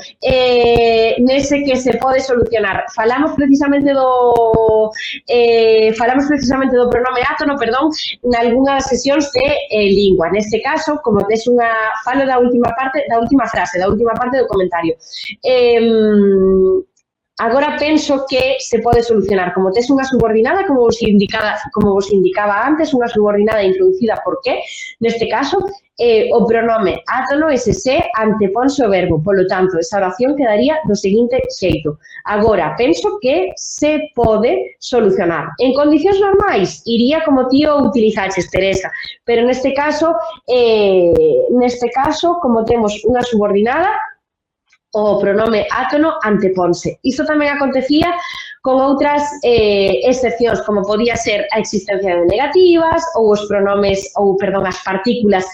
nese que se pode solucionar. Falamos precisamente do pronome átono, perdón, nalgúnas sesións de lingua. Neste caso, como tes unha... Falo da última frase do comentario. Agora penso que se pode solucionar. Como tes unha subordinada, como vos indicaba antes, unha subordinada introducida por que, neste caso, o pronome átono ese anteponse o verbo. Polo tanto, esa oración quedaría do seguinte xeito. Agora, penso que se pode solucionar. En condicións normais, iría como ti o utilizaches, Teresa, pero neste caso, como temos unha subordinada, o pronome átono anteponse. Isto tamén acontecía con outras excepcións, como podía ser a existencia de negativas, ou os pronomes, as partículas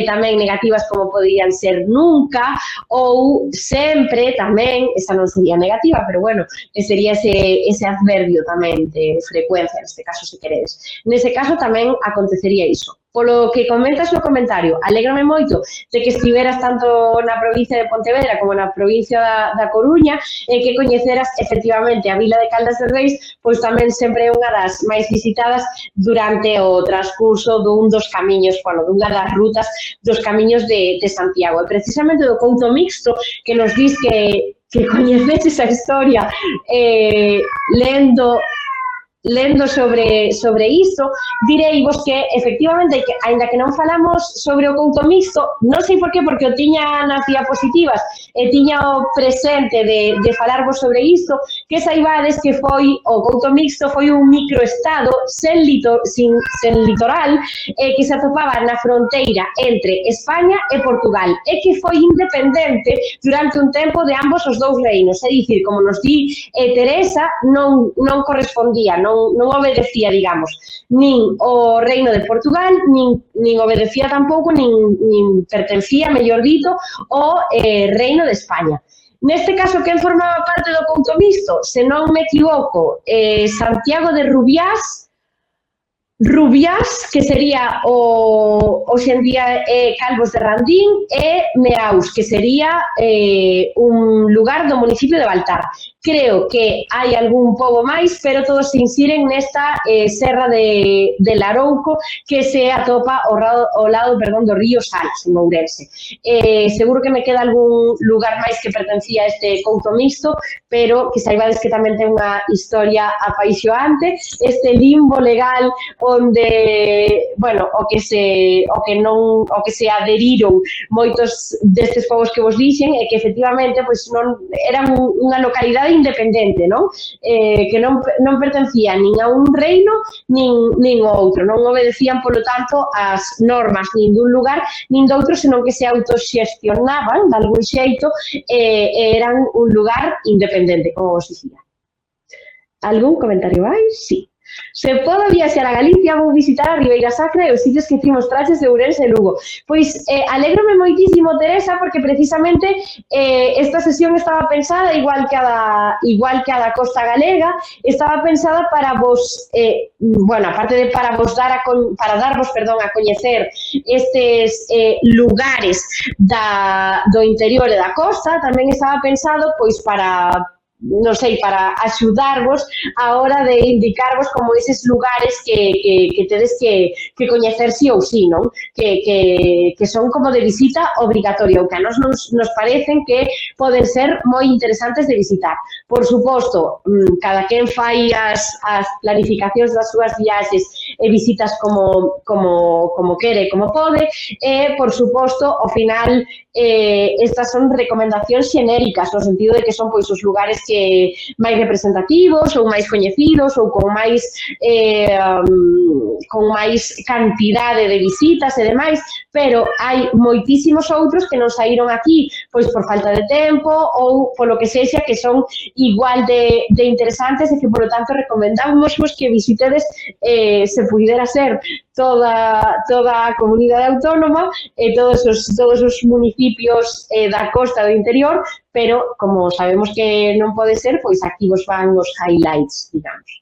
tamén negativas, como podían ser nunca, ou sempre tamén, esa non sería negativa, pero bueno, sería ese adverbio tamén de frecuencia, neste caso, se queredes. Nese caso tamén acontecería iso. Polo que comentas no comentario, alégrame moito de que estiveras tanto na provincia de Pontevedra como na provincia da Coruña e que coñeceras efectivamente a vila de Caldas de Reis, pois tamén sempre é unha das máis visitadas durante o transcurso dun dos camiños, dunha das rutas dos camiños de Santiago. E precisamente do Couto Mixto, que nos dis que coñeceches a historia lendo sobre isto, direivos que, efectivamente, aínda que non falamos sobre o Couto Mixto, non sei por qué, porque o tiña nas diapositivas e tiña o presente de falarvos sobre isto, que saibades que o Couto Mixto foi un microestado sen litoral que se atopaba na fronteira entre España e Portugal e que foi independente durante un tempo de ambos os dous reinos. É dicir, como nos di Teresa, non correspondía, non obedecía, digamos, nin o reino de Portugal, nin obedecía tampouco, nin pertencía, mellor dito, ao reino de España. Neste caso, quen formaba parte do Couto Mixto? Se non me equivoco, Santiago de Rubiás, que sería hoxe en día Calvos de Randín, e Meaus, que sería un lugar do municipio de Baltar. Creo que hai algún pobo máis, pero todos se insiren nesta serra de Larouco, que se atopa ao lado do río Salas, en Ourense. Seguro que me queda algún lugar máis que pertencía a este Couto Mixto, pero que saibades que tamén ten unha historia apaixoante, este limbo legal onde, bueno, o que se adheriron moitos destes povos que vos dixen, e que efectivamente pois non eran unha localidade independente, non? Que non pertencían nin a un reino nin ao outro, non obedecían, polo tanto, as normas nin dun lugar nin doutro, senón que se autoxestionaban de algún xeito e eran un lugar independente, como vos dicía. Algún comentario máis? Sí. Se podo viaxar a Galicia, vou visitar a Ribeira Sacra e os sitios que ti mostraches de Ourense e Lugo. Pois alégrome moitísimo, Teresa, porque precisamente esta sesión estaba pensada, igual que a da Costa Galega, estaba pensada para vos, aparte de para darvos a coñecer estes lugares do interior e da costa, tamén estaba pensado pois para axudarvos a hora de indicarvos como eses lugares que tedes que coñecer sí ou sí, non? Que son como de visita obrigatoria, ou que a nos parecen que poden ser moi interesantes de visitar. Por suposto, cada quen fai as planificacións das súas viaxes e visitas como quere, como pode, e, por suposto, ao final, estas son recomendacións xenéricas, no sentido de que son pois os lugares que máis representativos ou máis coñecidos ou con máis cantidade de visitas e demais, pero hai moitísimos outros que non saíron aquí pois por falta de tempo ou polo que sexa, que son igual de interesantes e que, por lo tanto, recomendamos que visitedes, se pudera ser, toda a comunidade autónoma e todos os municipios da costa do interior, pero, como sabemos que non pode ser, pois aquí vos van os highlights, digamos.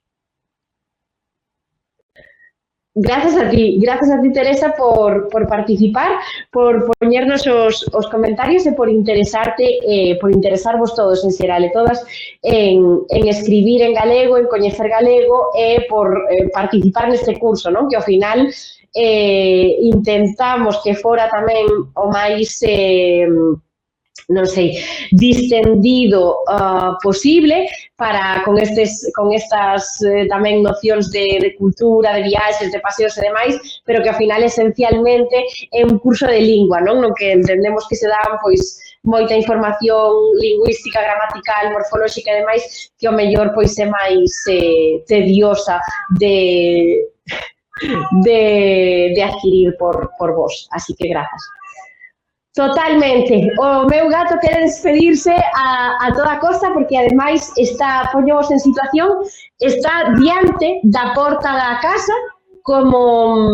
Gracias a ti, Teresa, por participar, por poñernos os comentarios e por interesarvos todos en xeral e todas en escribir en galego, en coñecer galego e por participar neste curso, non? Que ao final intentamos que fora tamén o máis non sei, distendido posible para con estas tamén nocións de cultura, de viaxes, de paseos e demais, pero que ao final esencialmente é un curso de lingua, non? No que entendemos que se dan pois moita información lingüística, gramatical, morfolóxica e demais, que ao mellor pois é máis tediosa de adquirir por vos, así que grazas. Totalmente. O meu gato quere despedirse a toda costa porque, ademais, poñemos en situación, está diante da porta da casa como...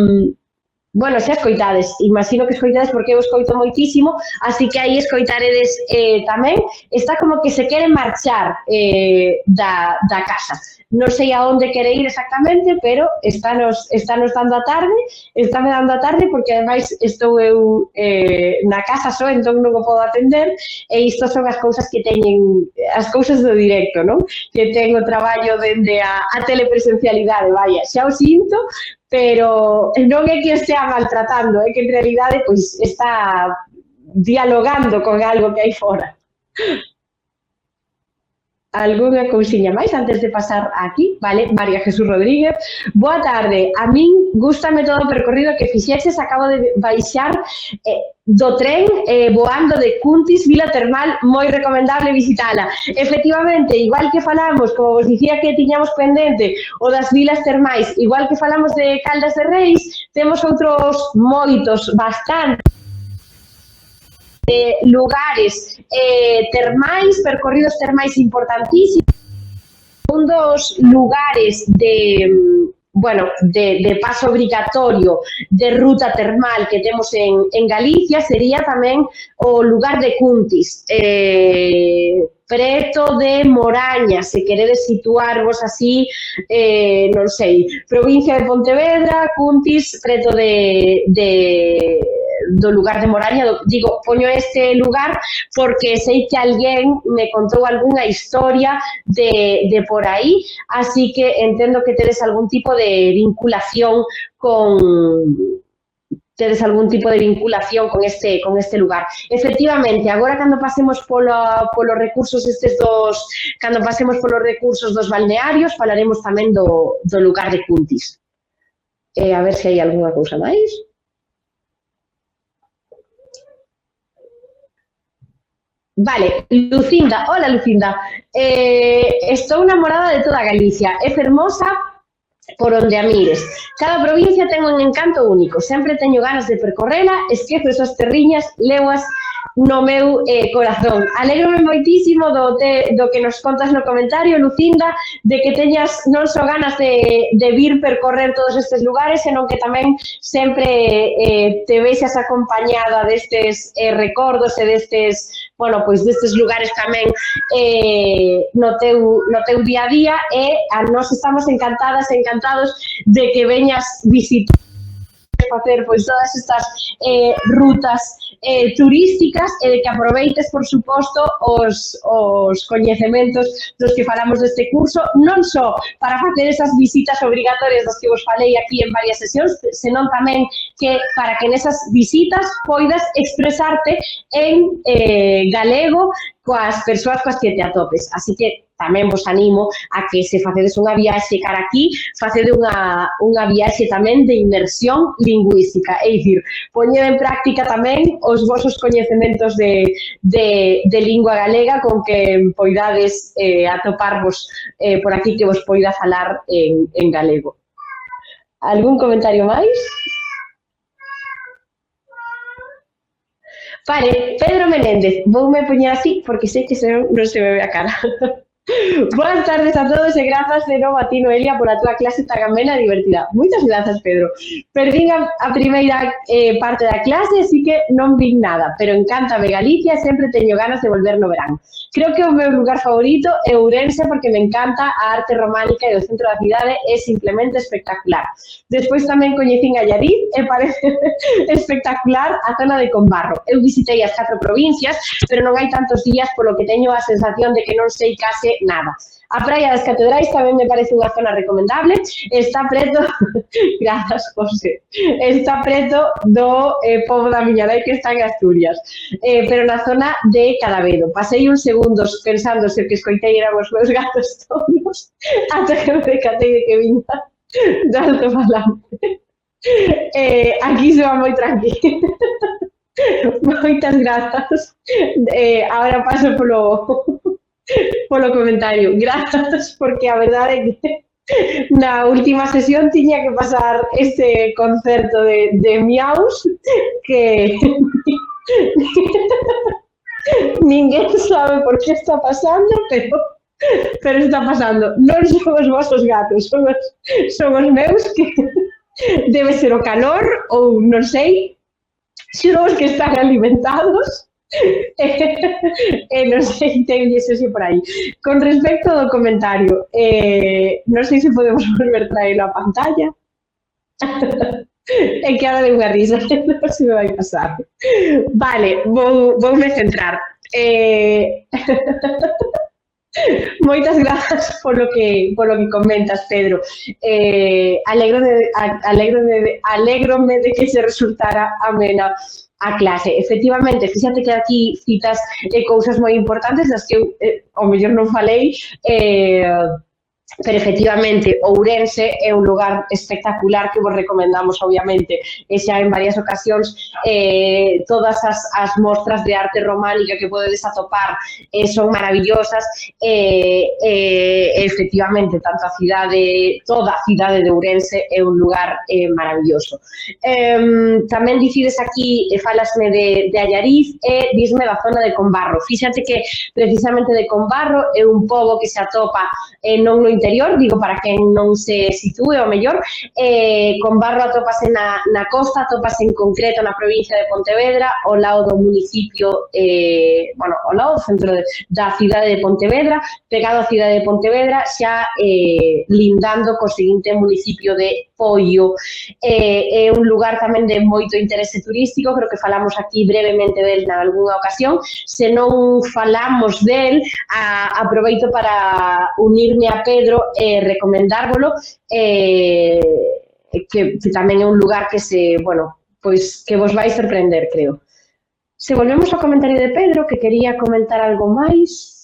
Bueno, xa escoitades, imagino que escoitades porque eu escoito moitísimo, así que aí escoitaredes tamén. Está como que se quere marchar da casa. Non sei a onde quere ir exactamente, pero estános dando a tarde, estáme dando a tarde porque ademais estou eu na casa só, entón non o podo atender, e isto son as cousas que teñen, as cousas do directo, non? Que ten o traballo dende a telepresencialidade, vaya, xa o sinto, pero non é que estea maltratando, é que en realidade pois está dialogando con algo que hai fora. Algúnha cousiña máis antes de pasar aquí? Vale, María Jesús Rodríguez. Boa tarde. A min gústame todo o percorrido que fixeches. Acabo de baixar do tren voando de Cuntis, Vila Termal, moi recomendable visitala. Efectivamente, igual que falamos, como vos dicía que tiñamos pendente o das vilas termais, igual que falamos de Caldas de Reis, temos outros moitos, bastante, lugares termais, percorridos termais importantísimos. Un dos lugares de paso obrigatorio de ruta termal que temos en Galicia sería tamén o lugar de Cuntis, preto de Moraña, se queredes situarvos así, non sei, provincia de Pontevedra, Cuntis, preto do lugar de Moraña. Digo, poño este lugar porque sei que alguén me contou algunha historia de por aí, así que entendo que tedes algún tipo de vinculación con este lugar. Efectivamente, agora cando pasemos polos recursos dos balnearios, falaremos tamén do lugar de Cuntis. A ver se hai algunha cousa máis. Vale, Lucinda. Hola, Lucinda. Estou namorada de toda Galicia. É fermosa por onde a mires. Cada provincia ten un encanto único. Sempre teño ganas de percorrela, esquezo esas terriñas, leguas no meu corazón. Alégrome moitísimo do que nos contas no comentario, Lucinda, de que teñas non só ganas de vir percorrer todos estes lugares, senón que tamén sempre te vexas acompañada destes recordos e destes lugares tamén no teu día a día, e a nós estamos encantados de que veñas visitar, facer pois todas estas rutas turísticas e de que aproveites, por suposto, os coñecementos dos que falamos deste curso, non só para facer esas visitas obrigatorias das que vos falei aquí en varias sesións, senón tamén que para que nesas visitas poidas expresarte en galego coas persoas coas que te atopes. Así que tamén vos animo a que se facedes unha viaxe cara aquí, facede unha viaxe tamén de inmersión lingüística, é dicir, poñed en práctica tamén os vosos coñecementos de lingua galega con que poidades atoparvos por aquí que vos poida falar en galego. Algún comentario máis? Vale, Pedro Menéndez, voume poñer así porque sei que non se me ve a cara. Boas tardes a todos e grazas de novo a ti, Noelia, pola túa clase tan amena e divertida. Moitas grazas, Pedro. Perdín a primeira parte da clase, así que non vin nada, pero encántame Galicia e sempre teño ganas de volver no verán. Creo que o meu lugar favorito é Ourense porque me encanta a arte románica e o centro da cidade é simplemente espectacular. Despois tamén coñecín a Allariz e parece espectacular a zona de Combarro. Eu visitei as 4 provincias, pero non hai tantos días polo que teño a sensación de que non sei case nada. A Praia das Catedrais tamén me parece unha zona recomendable, está preto, grazas, José, está preto do pobo da miña nai que está en Asturias, pero na zona de Cadavedo. Pasei uns segundos pensando se o que escoitei eran os meus gatos todos, ata que me decatei de que viña do alto-falante. Aquí se va moi tranquilo. Moitas grazas. Agora paso polo comentario. Grazas, porque a verdade é que na última sesión tiña que pasar este concerto de miaus que ninguén sabe por que está pasando, pero está pasando. Non son os vosos gatos, son os meus que debe ser o calor ou non sei, son os que están alimentados. Non sei, tenlles ese por aí. Con respecto ao comentario, non sei se podemos volver traelo a pantalla. É que ahora de unha risa, non se me vai pasar. Vale, voume centrar. Moitas grazas polo que comentas, Pedro. Alégrome de que se resultara amena a clase. Efectivamente, fíxate que aquí citas cousas moi importantes das que eu, ao mellor non falei, pero efectivamente Ourense é un lugar espectacular que vos recomendamos, obviamente, e xa en varias ocasións todas as mostras de arte románica que podedes atopar son maravillosas, efectivamente, tanto a cidade, toda a cidade de Ourense é un lugar maravilloso. Tamén dicides aquí, falasme de Allariz e disme da zona de Combarro. Fíxate que precisamente de Combarro é un pobo que se atopa non no interior, digo para quen non se sitúe o mellor, Combarro atópase na costa, atópase en concreto na provincia de Pontevedra, ao lado do municipio, ao lado do centro da cidade de Pontevedra, pegado á cidade de Pontevedra, xa lindando co seguinte municipio de Poio. É un lugar tamén de moito interese turístico, creo que falamos aquí brevemente del na algunha ocasión. Se non falamos del, aproveito para unirme a Pedro e recomendárvolo, que tamén é un lugar que que vos vai sorprender, creo. Se volvemos ao comentario de Pedro, que quería comentar algo máis.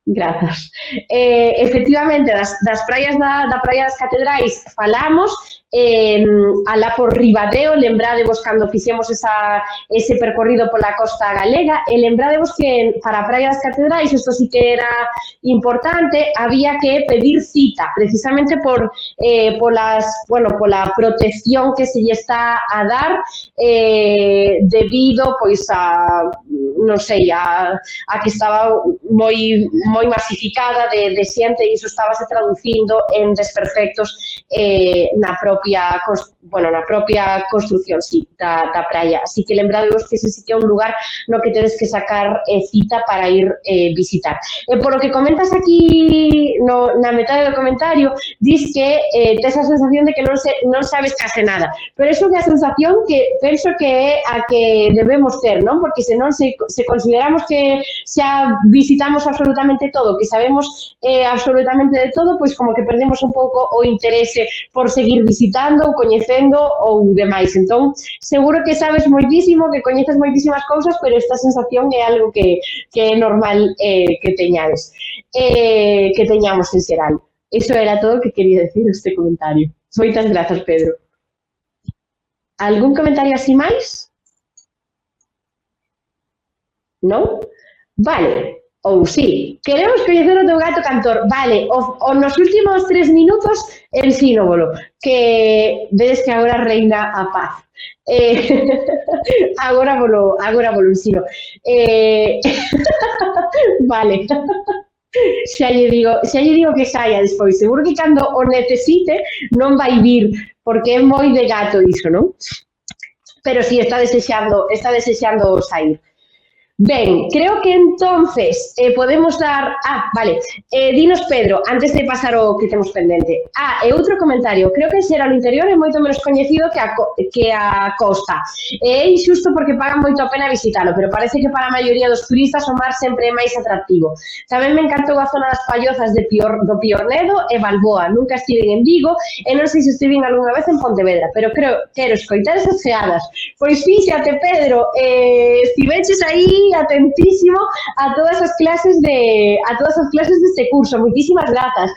Grazas. Efectivamente, das praias da Praia das Catedrais falamos, alá por Ribadeo, lembradevos cando fixemos ese percorrido pola costa galega, e lembradevos que para a Praia das Catedrais, isto sí que era importante, había que pedir cita, precisamente pola protección que se lle está a dar debido, pois, non sei, a que estaba moi masificada de xente e iso estábase traducindo en desperfectos na propia construción da praia. Así que lembrádevos que ese sí que é un lugar no que tedes que sacar cita para ir visitar. Por lo que comentas aquí na metade do comentario, dis que tes a sensación de que non sabes case nada, pero iso é a sensación que penso que é a que debemos ter, non? Porque senón se consideramos que xa visitamos absolutamente todo, que sabemos absolutamente de todo, pois como que perdemos un pouco o interese por seguir visitando visitando ou coñecendo ou demais. Entón, seguro que sabes moitísimo, que coñeces moitísimas cousas, pero esta sensación é algo que é normal que teñamos en xeral. Iso era todo o que quería decir neste comentario. Moitas grazas, Pedro. Algún comentario así máis? Non? Vale. Ou sí. Queremos coñecer o teu gato cantor. Vale, nos últimos 3 minutos ensínovolo, que vedes que agora reina a paz. Agora volo ensino. Vale. Xa lle digo que saia despois. Seguro que cando o necesite non vai vir, porque é moi de gato iso, non? Pero si está desexando sair. Ben, creo que entonces podemos dar... vale, dinos Pedro, antes de pasar o que temos pendente. E outro comentario, creo que será o interior é moito menos coñecido que a costa. É injusto porque pagan moito a pena visitalo, pero parece que para a maioría dos turistas o mar sempre é máis atractivo. Tamén me encantou a zona das Pallozas do Piornedo e Balboa. Nunca estiven en Vigo e non sei se estiven algunha vez en Pontevedra, pero quero escoitar esas geadas. Pois fíxate, Pedro, estiveches aí atentísimo a todas as clases deste curso. Moitísimas grazas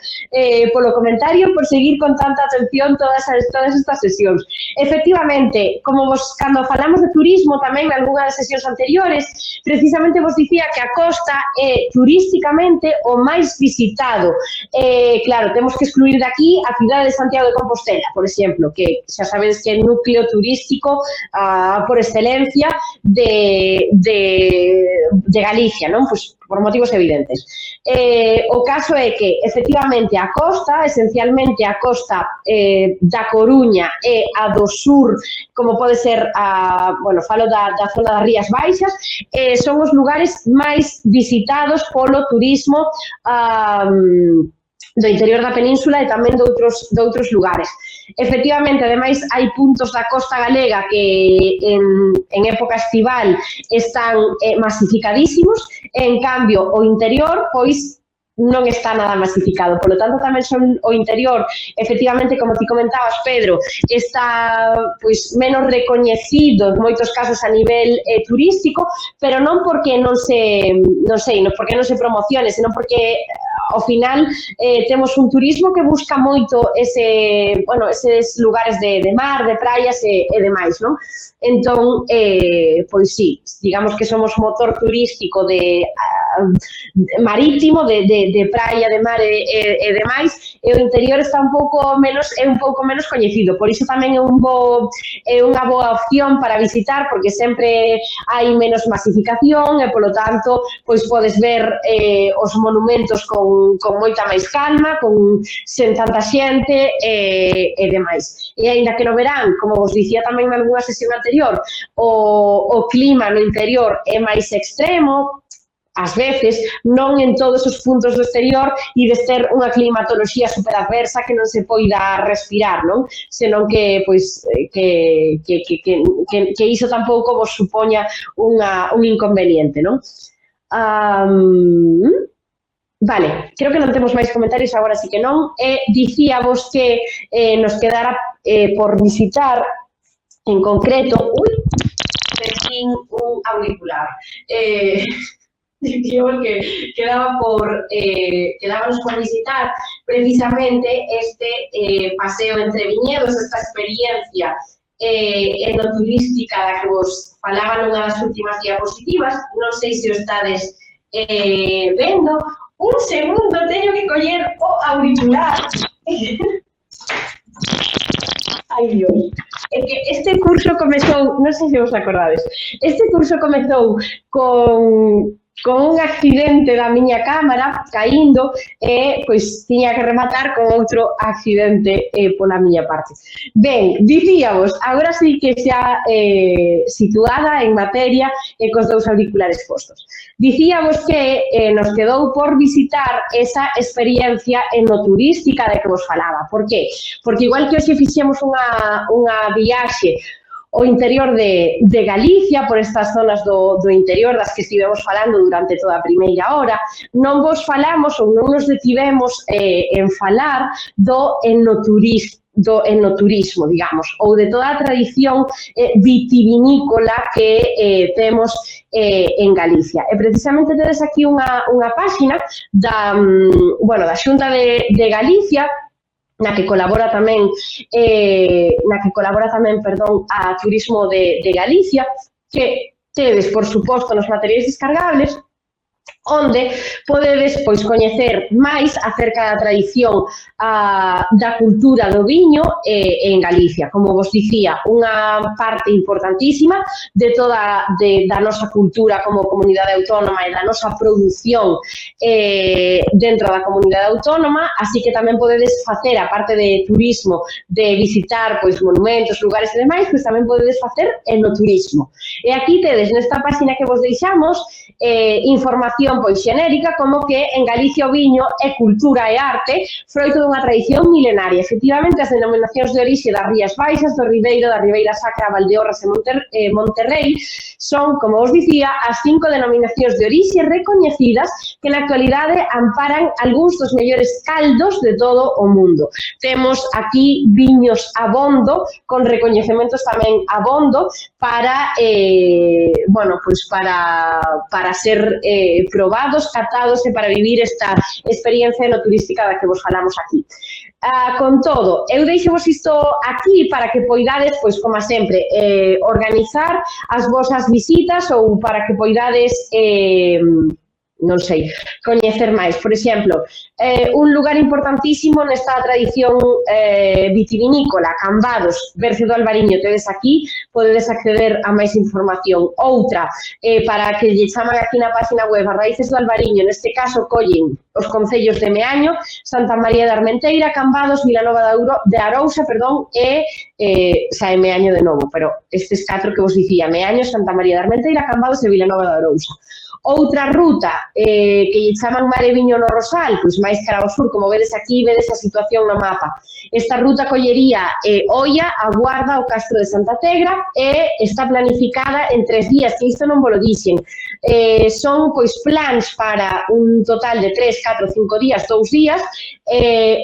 polo comentario, por seguir con tanta atención todas estas sesións. Efectivamente, cando falamos de turismo tamén en algunhas das sesións anteriores, precisamente vos dicía que a costa é turísticamente o máis visitado. Claro, temos que excluir de aquí a cidade de Santiago de Compostela, por exemplo, que xa sabedes que é núcleo turístico por excelencia de Galicia, non? Pois por motivos evidentes. O caso é que, efectivamente, a costa, esencialmente a costa da Coruña e a do sur, como pode ser, falo da zona das Rías Baixas, son os lugares máis visitados polo turismo do interior da península e tamén de outros lugares. Efectivamente, ademais, hai puntos da costa galega que en época estival están masificadísimos, e, en cambio, o interior, pois, non está nada masificado. Por lo tanto, tamén son o interior, efectivamente, como ti comentabas, Pedro, está pois menos recoñecido en moitos casos a nivel turístico, pero non porque non se promocione, senón porque ao final temos un turismo que busca moito eses lugares de mar, de praias e demais, non? Entón, pois sí, digamos que somos motor turístico marítimo, de praia, de mar e demais, e o interior está un pouco menos coñecido. Por iso tamén é unha boa opción para visitar, porque sempre hai menos masificación e, polo tanto, pois podes ver os monumentos con moita máis calma, sen tanta xente e demais. E aínda que no verán, como vos dicía tamén en algunha sesión anterior, o clima no interior é máis extremo, ás veces, non en todos os puntos do exterior e de ter unha climatoloxía superadversa que non se poida respirar, non? Senón que, pois, que iso tampouco vos supoña un inconveniente, non? Vale, creo que non temos máis comentarios, agora sí que non. Dicíavos que nos quedara por visitar, en concreto, sin un auricular. Dicíamos que quedábamos por visitar precisamente este paseo entre viñedos, esta experiencia enoturística da que vos falaba nunha das últimas diapositivas. Non sei se o estades vendo. Un segundo, teño que coller o auricular. Ai, Dios. É que este curso comezou, non sei se vos acordades, este curso comezou con un accidente da miña cámara caíndo e, pois, tiña que rematar con outro accidente pola miña parte. Ben, dicíamos, agora sí que xa situada en materia e cos dous auriculares postos. Dicíamos que nos quedou por visitar esa experiencia enoturística de que vos falaba. Por qué? Porque igual que hoxe fixemos unha viaxe o interior de Galicia, por estas zonas do interior das que estivemos falando durante toda a primeira hora, non vos falamos ou non nos detivemos en falar do enoturismo, do enoturismo, digamos, ou de toda a tradición vitivinícola que temos en Galicia. E precisamente tedes aquí unha páxina da Xunta de Galicia, na que colabora tamén a Turismo de Galicia, que tedes, por suposto, nos materiais descargables, onde podedes coñecer máis acerca da tradición da cultura do viño en Galicia. Como vos dicía, unha parte importantísima da nosa cultura como comunidade autónoma e da nosa produción dentro da comunidade autónoma, así que tamén podedes facer, a parte de turismo, de visitar monumentos, lugares e demais, tamén podedes facer enoturismo. E aquí tedes nesta página que vos deixamos información xenérica como que en Galicia o viño é cultura e arte froito dunha tradición milenaria. Efectivamente, as denominacións de orixe das Rías Baixas, do Ribeiro, da Ribeira Sacra, Valdeorras e Monterrei son, como vos dicía, as 5 denominacións de orixe recoñecidas que na actualidade amparan algúns dos mellores caldos de todo o mundo. Temos aquí viños abondo, con recoñecementos tamén abondo para ser probados, catados e para vivir esta experiencia enoturística da que vos falamos aquí. Con todo, eu deixo-vos isto aquí para que poidades, como sempre, organizar as vosas visitas ou para que poidades non sei, coñecer máis. Por exemplo, un lugar importantísimo nesta tradición vitivinícola, Cambados, Bercio do Albariño, tedes aquí, podedes acceder a máis información. Outra, para que lle chaman aquí na página web, as Raíces do Albariño, neste caso collen os concellos de Meaño, Santa María de Armenteira, Cambados, Vilanova de Arousa, e sae Meaño de novo, pero estes 4 que vos dicía, Meaño, Santa María de Armenteira, Cambados e Vilanova de Arousa. Outra ruta que lle chaman Mar e Viño no Rosal, máis cara ao sur, como vedes aquí, vedes a situación no mapa. Esta ruta collería Oia, a Guarda, o Castro de Santa Tegra e está planificada en 3 días, que isto non vos lo dixen. Son plans para un total de 3, 4, 5 días, 2 días,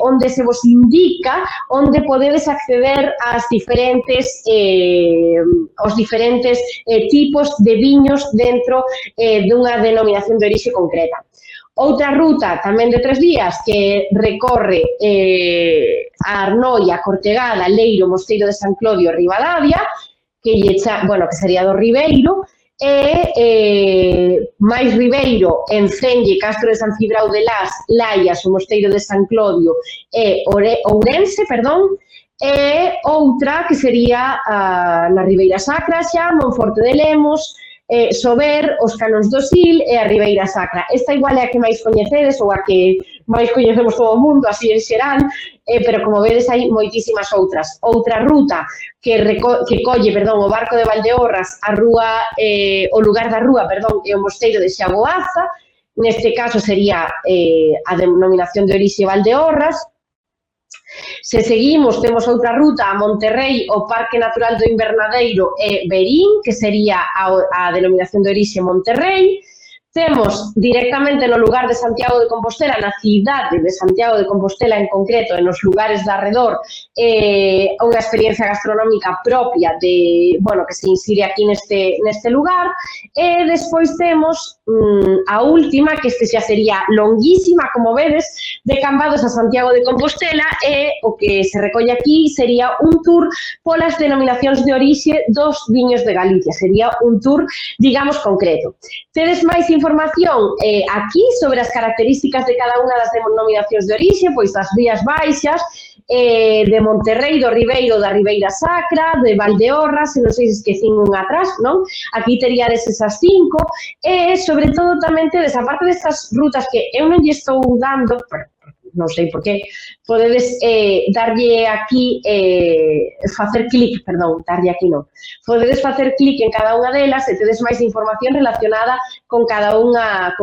onde se vos indica onde podedes acceder aos diferentes tipos de viños dentro dunha denominación de orixe concreta. Outra ruta tamén de 3 días que recorre a Arnoia, Cortegada, Leiro, Mosteiro de San Clodio, Ribadavia, que sería do Ribeiro, e máis Ribeiro, Encenlle, Castro de San Cibrao de Las, Laias, o Mosteiro de San Clodio e Ourense, e outra que sería na Ribeira Sacra xa, Monforte de Lemos, Sober, os Canóns do Sil e a Ribeira Sacra. Esta igual é a que máis coñecedes ou a que máis coñecemos todo o mundo, así en xeral, pero como vedes hai moitísimas outras. Outra ruta que colle o barco de Valdeorras, o lugar da rúa, e o mosteiro de Xaboaza, neste caso sería a denominación de orixe Valdeorras. Se seguimos, temos outra ruta a Monterrei, o Parque Natural do Invernadeiro e Berín, que sería a denominación de orixe Monterrei. Temos directamente no lugar de Santiago de Compostela, na cidade de Santiago de Compostela en concreto, e nos lugares de arredor, unha experiencia gastronómica propia que se insire aquí neste lugar. E despois temos a última, que este xa sería longuísima, como vedes, de Cambados a Santiago de Compostela, e o que se recolle aquí sería un tour polas denominacións de orixe dos viños de Galicia. Sería un tour, digamos, concreto. Tedes máis información aquí sobre as características de cada unha das denominacións de orixe, das Rías Baixas, de Monterrei, do Ribeiro, da Ribeira Sacra, de Valdeorras, e non sei se esquecín unha atrás, non? Aquí teríades esas 5, e sobre todo tamén tedes, aparte destas rutas que eu non lle estou dando, non sei por qué, podedes darlle aquí, podedes facer clic en cada unha delas e tedes máis información relacionada con cada unha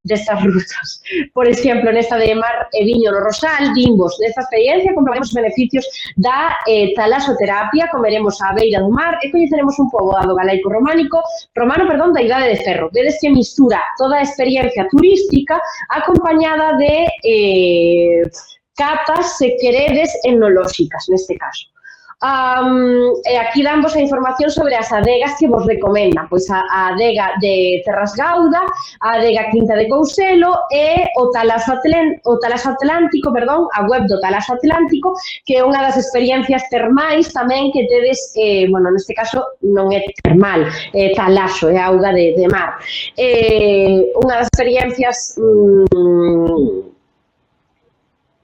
destas rutas. Por exemplo, nesta de Mar e Viño no Rosal, dimbos, nesta experiencia comprobaremos os beneficios da talasoterapia, comeremos á beira do mar e coñeceremos un poboado galaico-romano da Idade de Ferro. Vedes que mistura toda a experiencia turística acompañada de catas, se queredes, etnolóxicas, neste caso. E aquí damos a información sobre as adegas que vos recomendan, pois a adega de Terras Gauda, a adega Quinta de Couselo e o Talaso Atlántico, perdón, a web do Talaso Atlántico, que é unha das experiencias termais tamén que tedes, bueno, neste caso non é termal, é talaso, é auga de mar. Unha das experiencias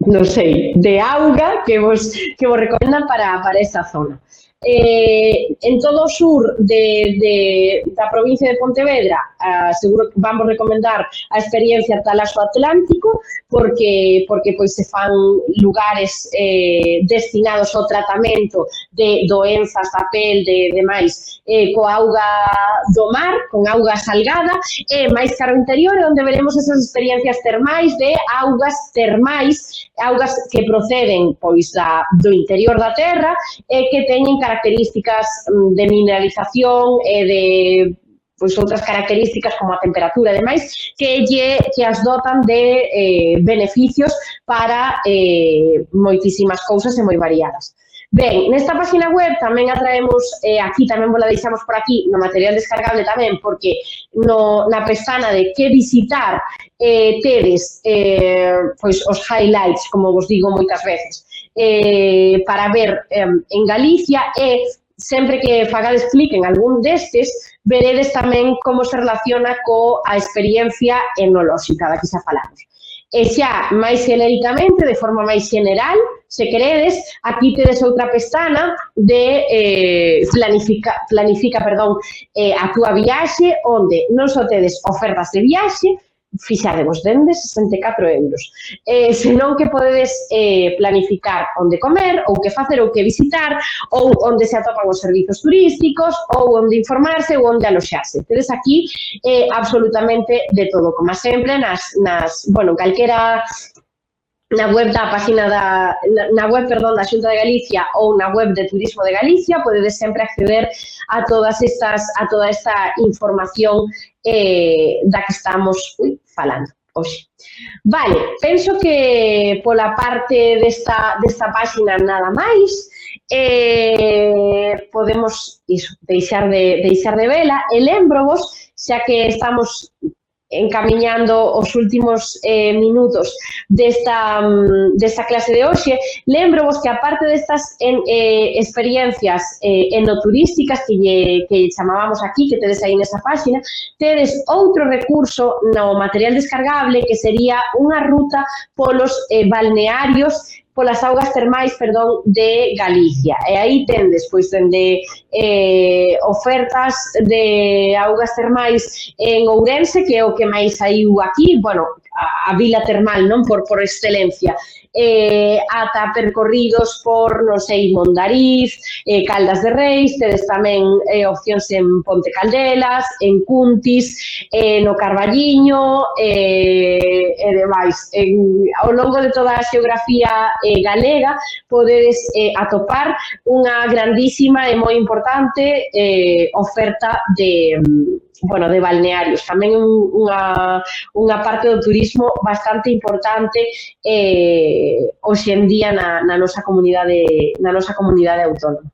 non sei, de auga que vos recomendan para esta zona. En todo o sur da provincia de Pontevedra, seguro que vamos recomendar a experiencia Talaso Atlántico, porque pois se fan lugares destinados ao tratamento de doenzas da pel, de demais, coa auga do mar, con auga salgada, e máis cara ao interior, onde veremos esas experiencias termais de augas termais, augas que proceden pois do interior da terra e que teñen características de mineralización e de pois outras características como a temperatura e demais que as dotan de beneficios para moitísimas cousas e moi variadas. Ben, nesta página web tamén atraemos, aquí tamén vos la deixamos por aquí, no material descargable tamén, porque na pestana de que visitar tedes pois os highlights, como vos digo moitas veces, para ver en Galicia e sempre que fagades clic en algún destes, veredes tamén como se relaciona coa experiencia etnolóxica da que xa falamos. E xa máis genericamente, de forma máis general, se queredes, aquí tedes outra pestana de planifica a túa viaxe, onde non só tedes ofertas de viaxe, fixadevos dende 64 euros, senón que podedes planificar onde comer, ou que facer, ou que visitar, ou onde se atopan os servizos turísticos, ou onde informarse, ou onde aloxarse. Tedes aquí absolutamente de todo, como sempre, bueno, calquera na web da página da Xunta de Galicia ou na web de Turismo de Galicia, podedes sempre acceder a toda esta información da que estamos falando hoxe. Vale, penso que pola parte desta página nada máis, podemos deixar de vela e lembrovos, xa que estamos encamiñando os últimos minutos desta clase de hoxe, lembrovos que aparte destas experiencias enoturísticas que chamábamos aquí, que tedes aí nesa página, tedes outro recurso no material descargable que sería unha ruta polos balnearios, polas augas termais, perdón, de Galicia. E aí tendes, pois, dende ofertas de augas termais en Ourense, que é o que máis saiu aquí, bueno, a vila termal, non, por excelencia, ata percorridos por, non sei, Mondariz, Caldas de Reis, tedes tamén opcións en Ponte Caldelas, en Cuntis, no Carballiño, e demais. Ao longo de toda a xeografía galega podedes atopar unha grandísima e moi importante oferta de balnearios, tamén unha parte do turismo bastante importante hoxe en día na nosa comunidade autónoma.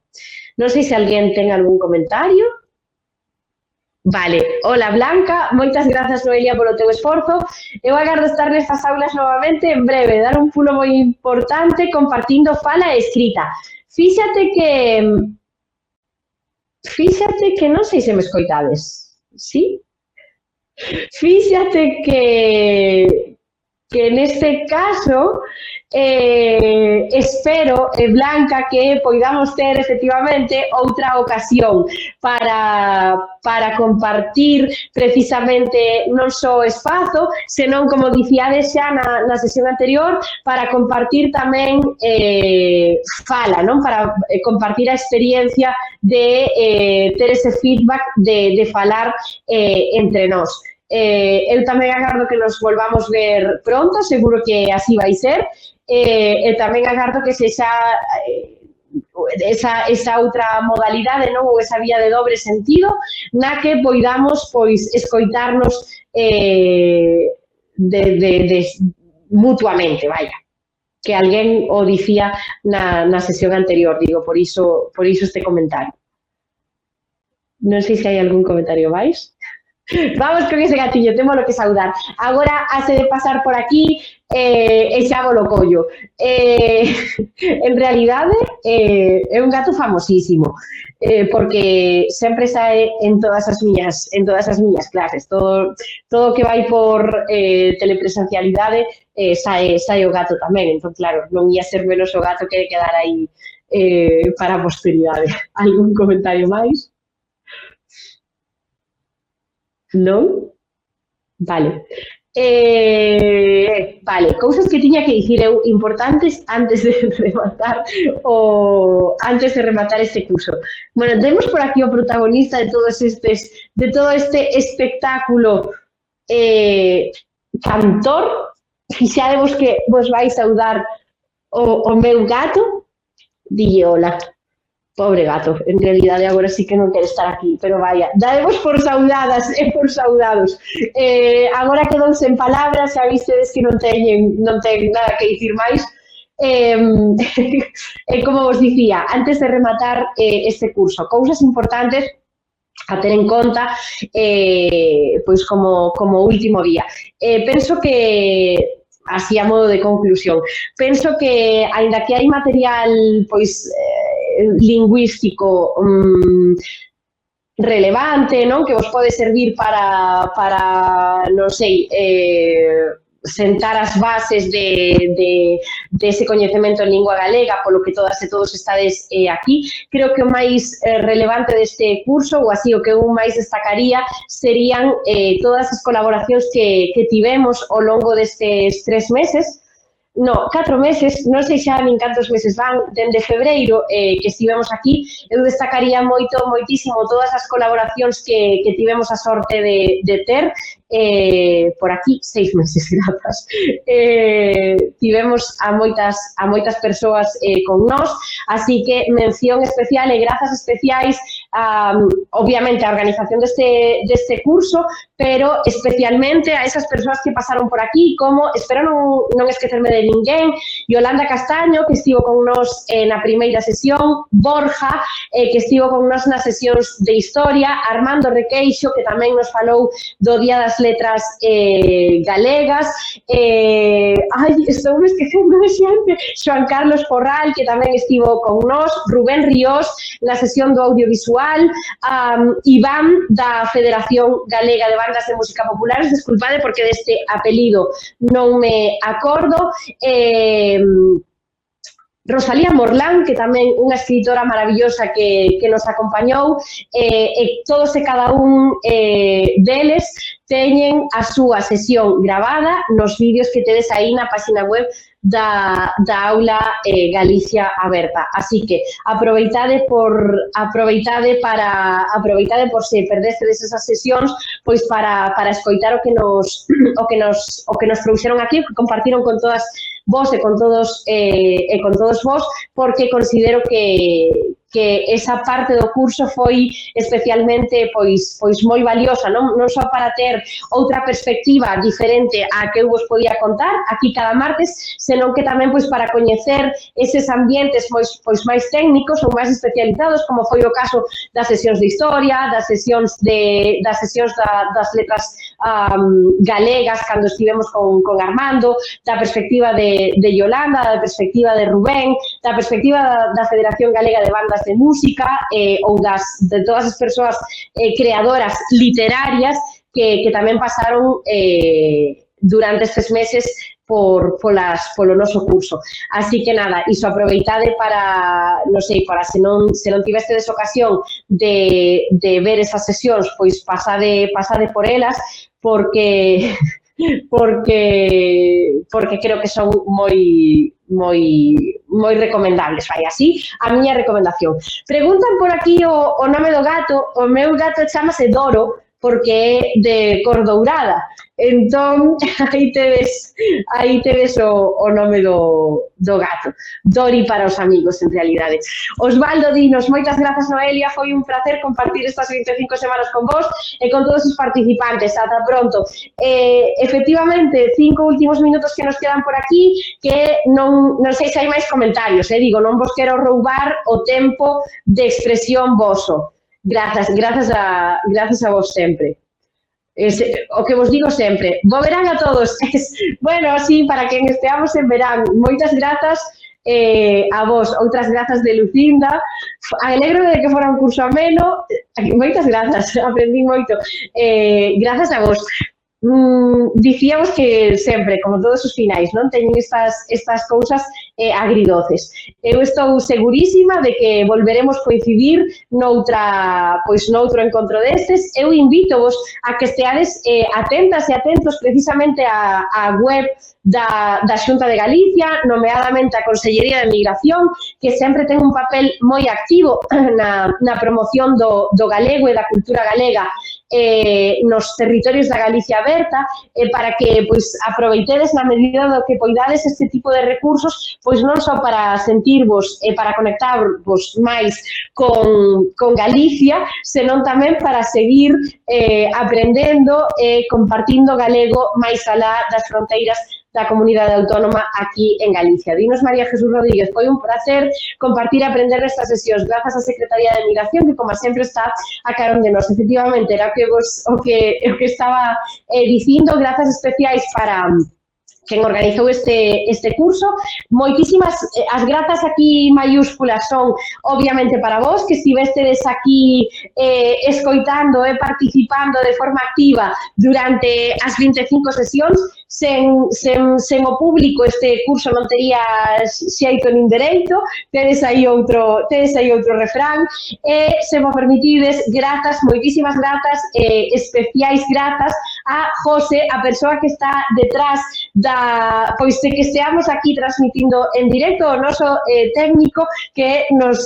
Non sei se alguén ten algún comentario. Vale, hola Blanca, moitas grazas Noelia polo teu esforzo. Eu agardo estar nestas aulas novamente en breve, dar un pulo moi importante compartindo fala e escrita. Fíxate que non sei se me escoitades. Sí? Fíxate que neste caso espero, Blanca, que poidamos ter efectivamente outra ocasión para compartir precisamente non só o espazo, senón, como dicíades xa na sesión anterior, para compartir tamén fala, non? Para compartir a experiencia de ter ese feedback de falar entre nós. Eu tamén agardo que nos volvamos ver pronto, seguro que así vai ser, e tamén agardo que sexa esa outra modalidade, non, ou esa vía de dobre sentido, na que poidamos pois escoitarnos mutuamente, vaya. alguén o dicía na sesión anterior, digo, por iso este comentario. Non sei se hai algún comentario máis. Vamos con ese gatiño, temos lo que saudar. Agora hace de pasar por aquí e xa volo collo. En realidade é un gato famosísimo, porque sempre sae en todas as miñas clases. Todo que vai por telepresencialidade sae o gato tamén. Entón, claro, non ia ser menos o gato que quedar aí para a posteridade. Algún comentario máis? Non? Vale. Vale, cousas que tiña que dicir eu importantes antes de rematar este curso. Bueno, temos por aquí o protagonista de todo este espectáculo cantor. Fixadevos que vos vai saudar o meu gato. Dille hola. Pobre gato, en realidade agora sí que non quere estar aquí, pero vaya, dadevos por saudadas e por saudados. Agora quedou sen palabras, xa vistedes que non teñen nada que dicir máis. Como vos dicía, antes de rematar este curso, cousas importantes a ter en conta, pois como último día. Penso que, así a modo de conclusión, penso que, aínda que hai material, pois, lingüístico relevante, non? Que vos pode servir para non sei, sentar as bases de ese coñecemento en lingua galega, polo que todas e todos estades aquí. Creo que o máis relevante deste curso, ou así o que eu máis destacaría, serían todas as colaboracións que tivemos ao longo destes 3 meses, no, 4 meses, non sei xa nin cantos meses van, dende febreiro que estivemos aquí. Eu destacaría moitísimo todas as colaboracións que tivemos a sorte de ter por aquí 6 meses, grazas. Tivemos a moitas persoas con nós, así que mención especial e grazas especiais obviamente a organización deste curso, pero especialmente a esas persoas que pasaron por aquí, como, espero non esquecerme de ninguén, Yolanda Castaño, que estivo con nós na primeira sesión, Borja, que estivo con nós nas sesións de historia, Armando Requeixo, que tamén nos falou do Día das Letras Galegas, estou me esquecendo de xente, Xoan Carlos Porral, que tamén estivo con nós, Rubén Ríos, na sesión do audiovisual, Iván, da Federación Galega de Bandas de Música Populares, desculpade porque deste apelido non me acordo, Rosalía Morlán, que tamén unha escritora maravillosa que nos acompañou, e todos e cada un deles teñen a súa sesión gravada nos vídeos que tedes aí na página web da Aula Galicia Aberta. Así que aproveitade por se perdestedes esas sesións, pois para escoitar o que nos trouxeron aquí, o que compartiron con todas vos e con todos vos, porque considero que esa parte do curso foi especialmente pois moi valiosa, non só para ter outra perspectiva diferente á que eu vos podía contar aquí cada martes, senón que tamén pois para coñecer eses ambientes pois máis técnicos ou máis especializados, como foi o caso das sesións de historia, das sesións das letras galegas cando estivemos con Armando, da perspectiva de Yolanda, da perspectiva de Rubén, da perspectiva da Federación Galega de Bandas de Música ou de todas as persoas creadoras literarias que tamén pasaron durante estes meses polo noso curso. Así que nada, iso aproveitade para, non sei, para se non tivestedes ocasión de ver esas sesións, pois pasade por elas, porque creo que son moi recomendables, vai así, a miña recomendación. Preguntan por aquí o nome do gato, o meu gato chamase Doro, porque é de cor dourada. Entón, aí tedes o nome do gato. Dori para os amigos, en realidade. Osvaldo dinos, moitas grazas, Noelia, foi un placer compartir estas 25 semanas con vos e con todos os participantes. Ata pronto. Efectivamente, 5 últimos minutos que nos quedan por aquí, que non sei se hai máis comentarios, digo, non vos quero roubar o tempo de expresión voso. Grazas a vos sempre. O que vos digo sempre, bo verán a todos. Bueno, sí, para quen esteamos en verán, moitas grazas a vos, outras grazas de Lucinda. Alegro de que fora un curso ameno, moitas grazas, aprendí moito. Grazas a vos. Dicíamos que sempre, como todos os finais, non teñen estas cousas agridoces. Eu estou segurísima de que volveremos coincidir noutro encontro destes. Eu invito-vos a que esteades atentas e atentos precisamente á web da Xunta de Galicia, nomeadamente a Consellería de Migración, que sempre ten un papel moi activo na promoción do galego e da cultura galega nos territorios da Galicia aberta, para que aproveitedes na medida do que poidades este tipo de recursos, pois non só para sentirvos e para conectarvos máis con Galicia, senón tamén para seguir aprendendo e compartindo galego máis alá das fronteiras da comunidade autónoma aquí en Galicia. Dinos María Jesús Rodríguez, foi un placer compartir e aprender nestas sesións, grazas á Secretaría de Migración, que como sempre está a carón de nós. Efectivamente, era o que estaba dicindo, grazas especiais para quen organizou este curso. Moitísimas, as grazas aquí maiúsculas son obviamente para vos, que estivestedes aquí escoitando e participando de forma activa durante as 25 sesións. Sen o público este curso non tería xeito nin dereito. Tedes aí outro refrán. E, se mo permitides, grazas, moitísimas grazas, especiais grazas a José, a persoa que está detrás de que esteamos aquí transmitindo en directo, o noso técnico que nos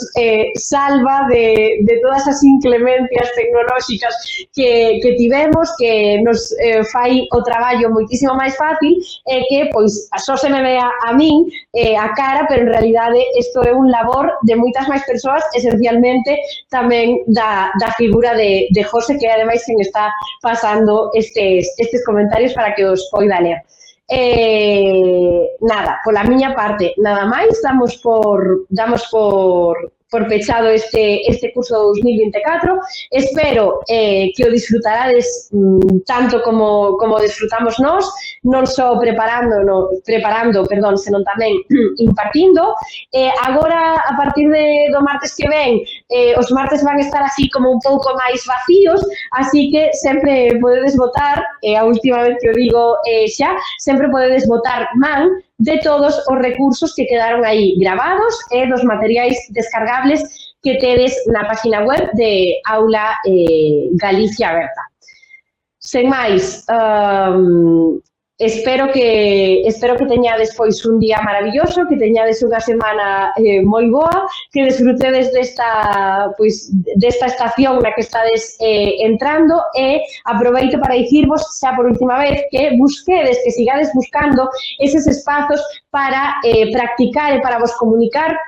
salva de todas as inclemencias tecnolóxicas que tivemos, que nos fai o traballo moitísimo máis fácil, e que só se me vea a min a cara, pero en realidade isto é un labor de moitas máis persoas, esencialmente tamén da figura de José, que ademais quen está pasando estes comentarios para que os poida ler. Nada, pola miña parte, nada máis, damos por pechado este curso 2024. Espero que o disfrutarades tanto como disfrutamos nós, non só preparando, senón tamén impartindo. Agora, a partir do martes que ven, os martes van estar así como un pouco máis vacíos, así que sempre podedes votar, a última vez que o digo xa, sempre podedes votar man de todos os recursos que quedaron aí grabados e dos materiais descargables que tedes na página web de Aula Galicia Aberta. Sen máis, espero que teñades un día maravilloso, que teñades unha semana moi boa, que desfrutedes desta estación na que estades entrando, e aproveito para dicirvos xa por última vez que busquedes, que sigades buscando eses espazos para practicar e para vos comunicar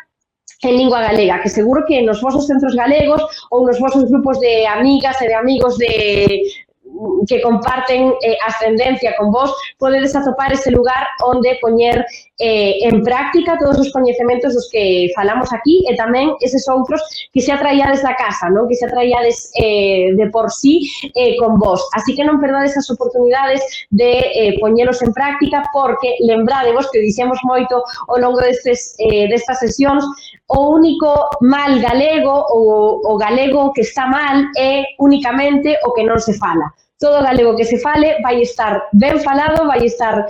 en lingua galega, que seguro que nos vosos centros galegos ou nos vosos grupos de amigas e de amigos que comparten ascendencia con vos, podedes atopar ese lugar onde poñer en práctica todos os coñecementos dos que falamos aquí, e tamén eses outros que xa traíades da casa, non? Que xa traíades de por sí con vos. Así que non perdades as oportunidades de poñelos en práctica, porque lembrádevos que dixemos moito ao longo destas sesións, o único mal galego ou o galego que está mal é únicamente o que non se fala. Todo galego que se fale vai estar ben falado, vai estar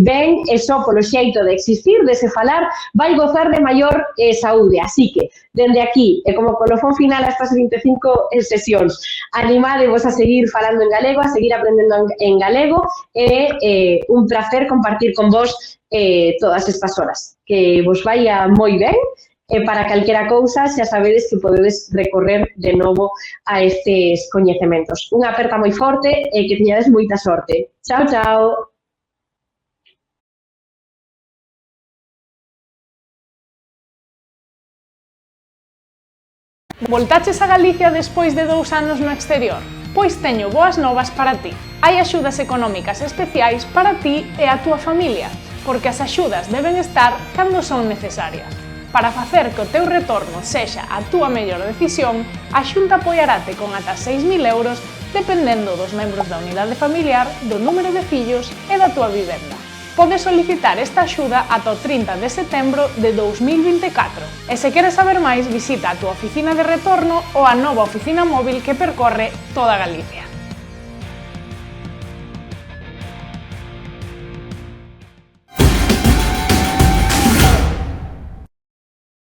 ben, e só polo xeito de existir, de se falar, vai gozar de maior saúde. Así que, dende aquí, e como colofón final a estas 25 sesións, animádevos a seguir falando en galego, a seguir aprendendo en galego, e un placer compartir con vos todas estas horas. Que vos vaya moi ben, E para calquera cousa, xa sabedes que podedes recorrer de novo a estes coñecementos. Unha aperta moi forte e que teñades moita sorte. Chao, chao! Voltaches a Galicia despois de 2 anos no exterior? Pois teño boas novas para ti. Hai axudas económicas especiais para ti e a túa familia, porque as axudas deben estar cando son necesarias. Para facer que o teu retorno sexa a túa mellor decisión, a Xunta apoiarate con ata 6.000 euros dependendo dos membros da unidade familiar, do número de fillos e da túa vivenda. Podes solicitar esta axuda ata o 30 de setembro de 2024. E se queres saber máis, visita a túa oficina de retorno ou a nova oficina móvil que percorre toda Galicia.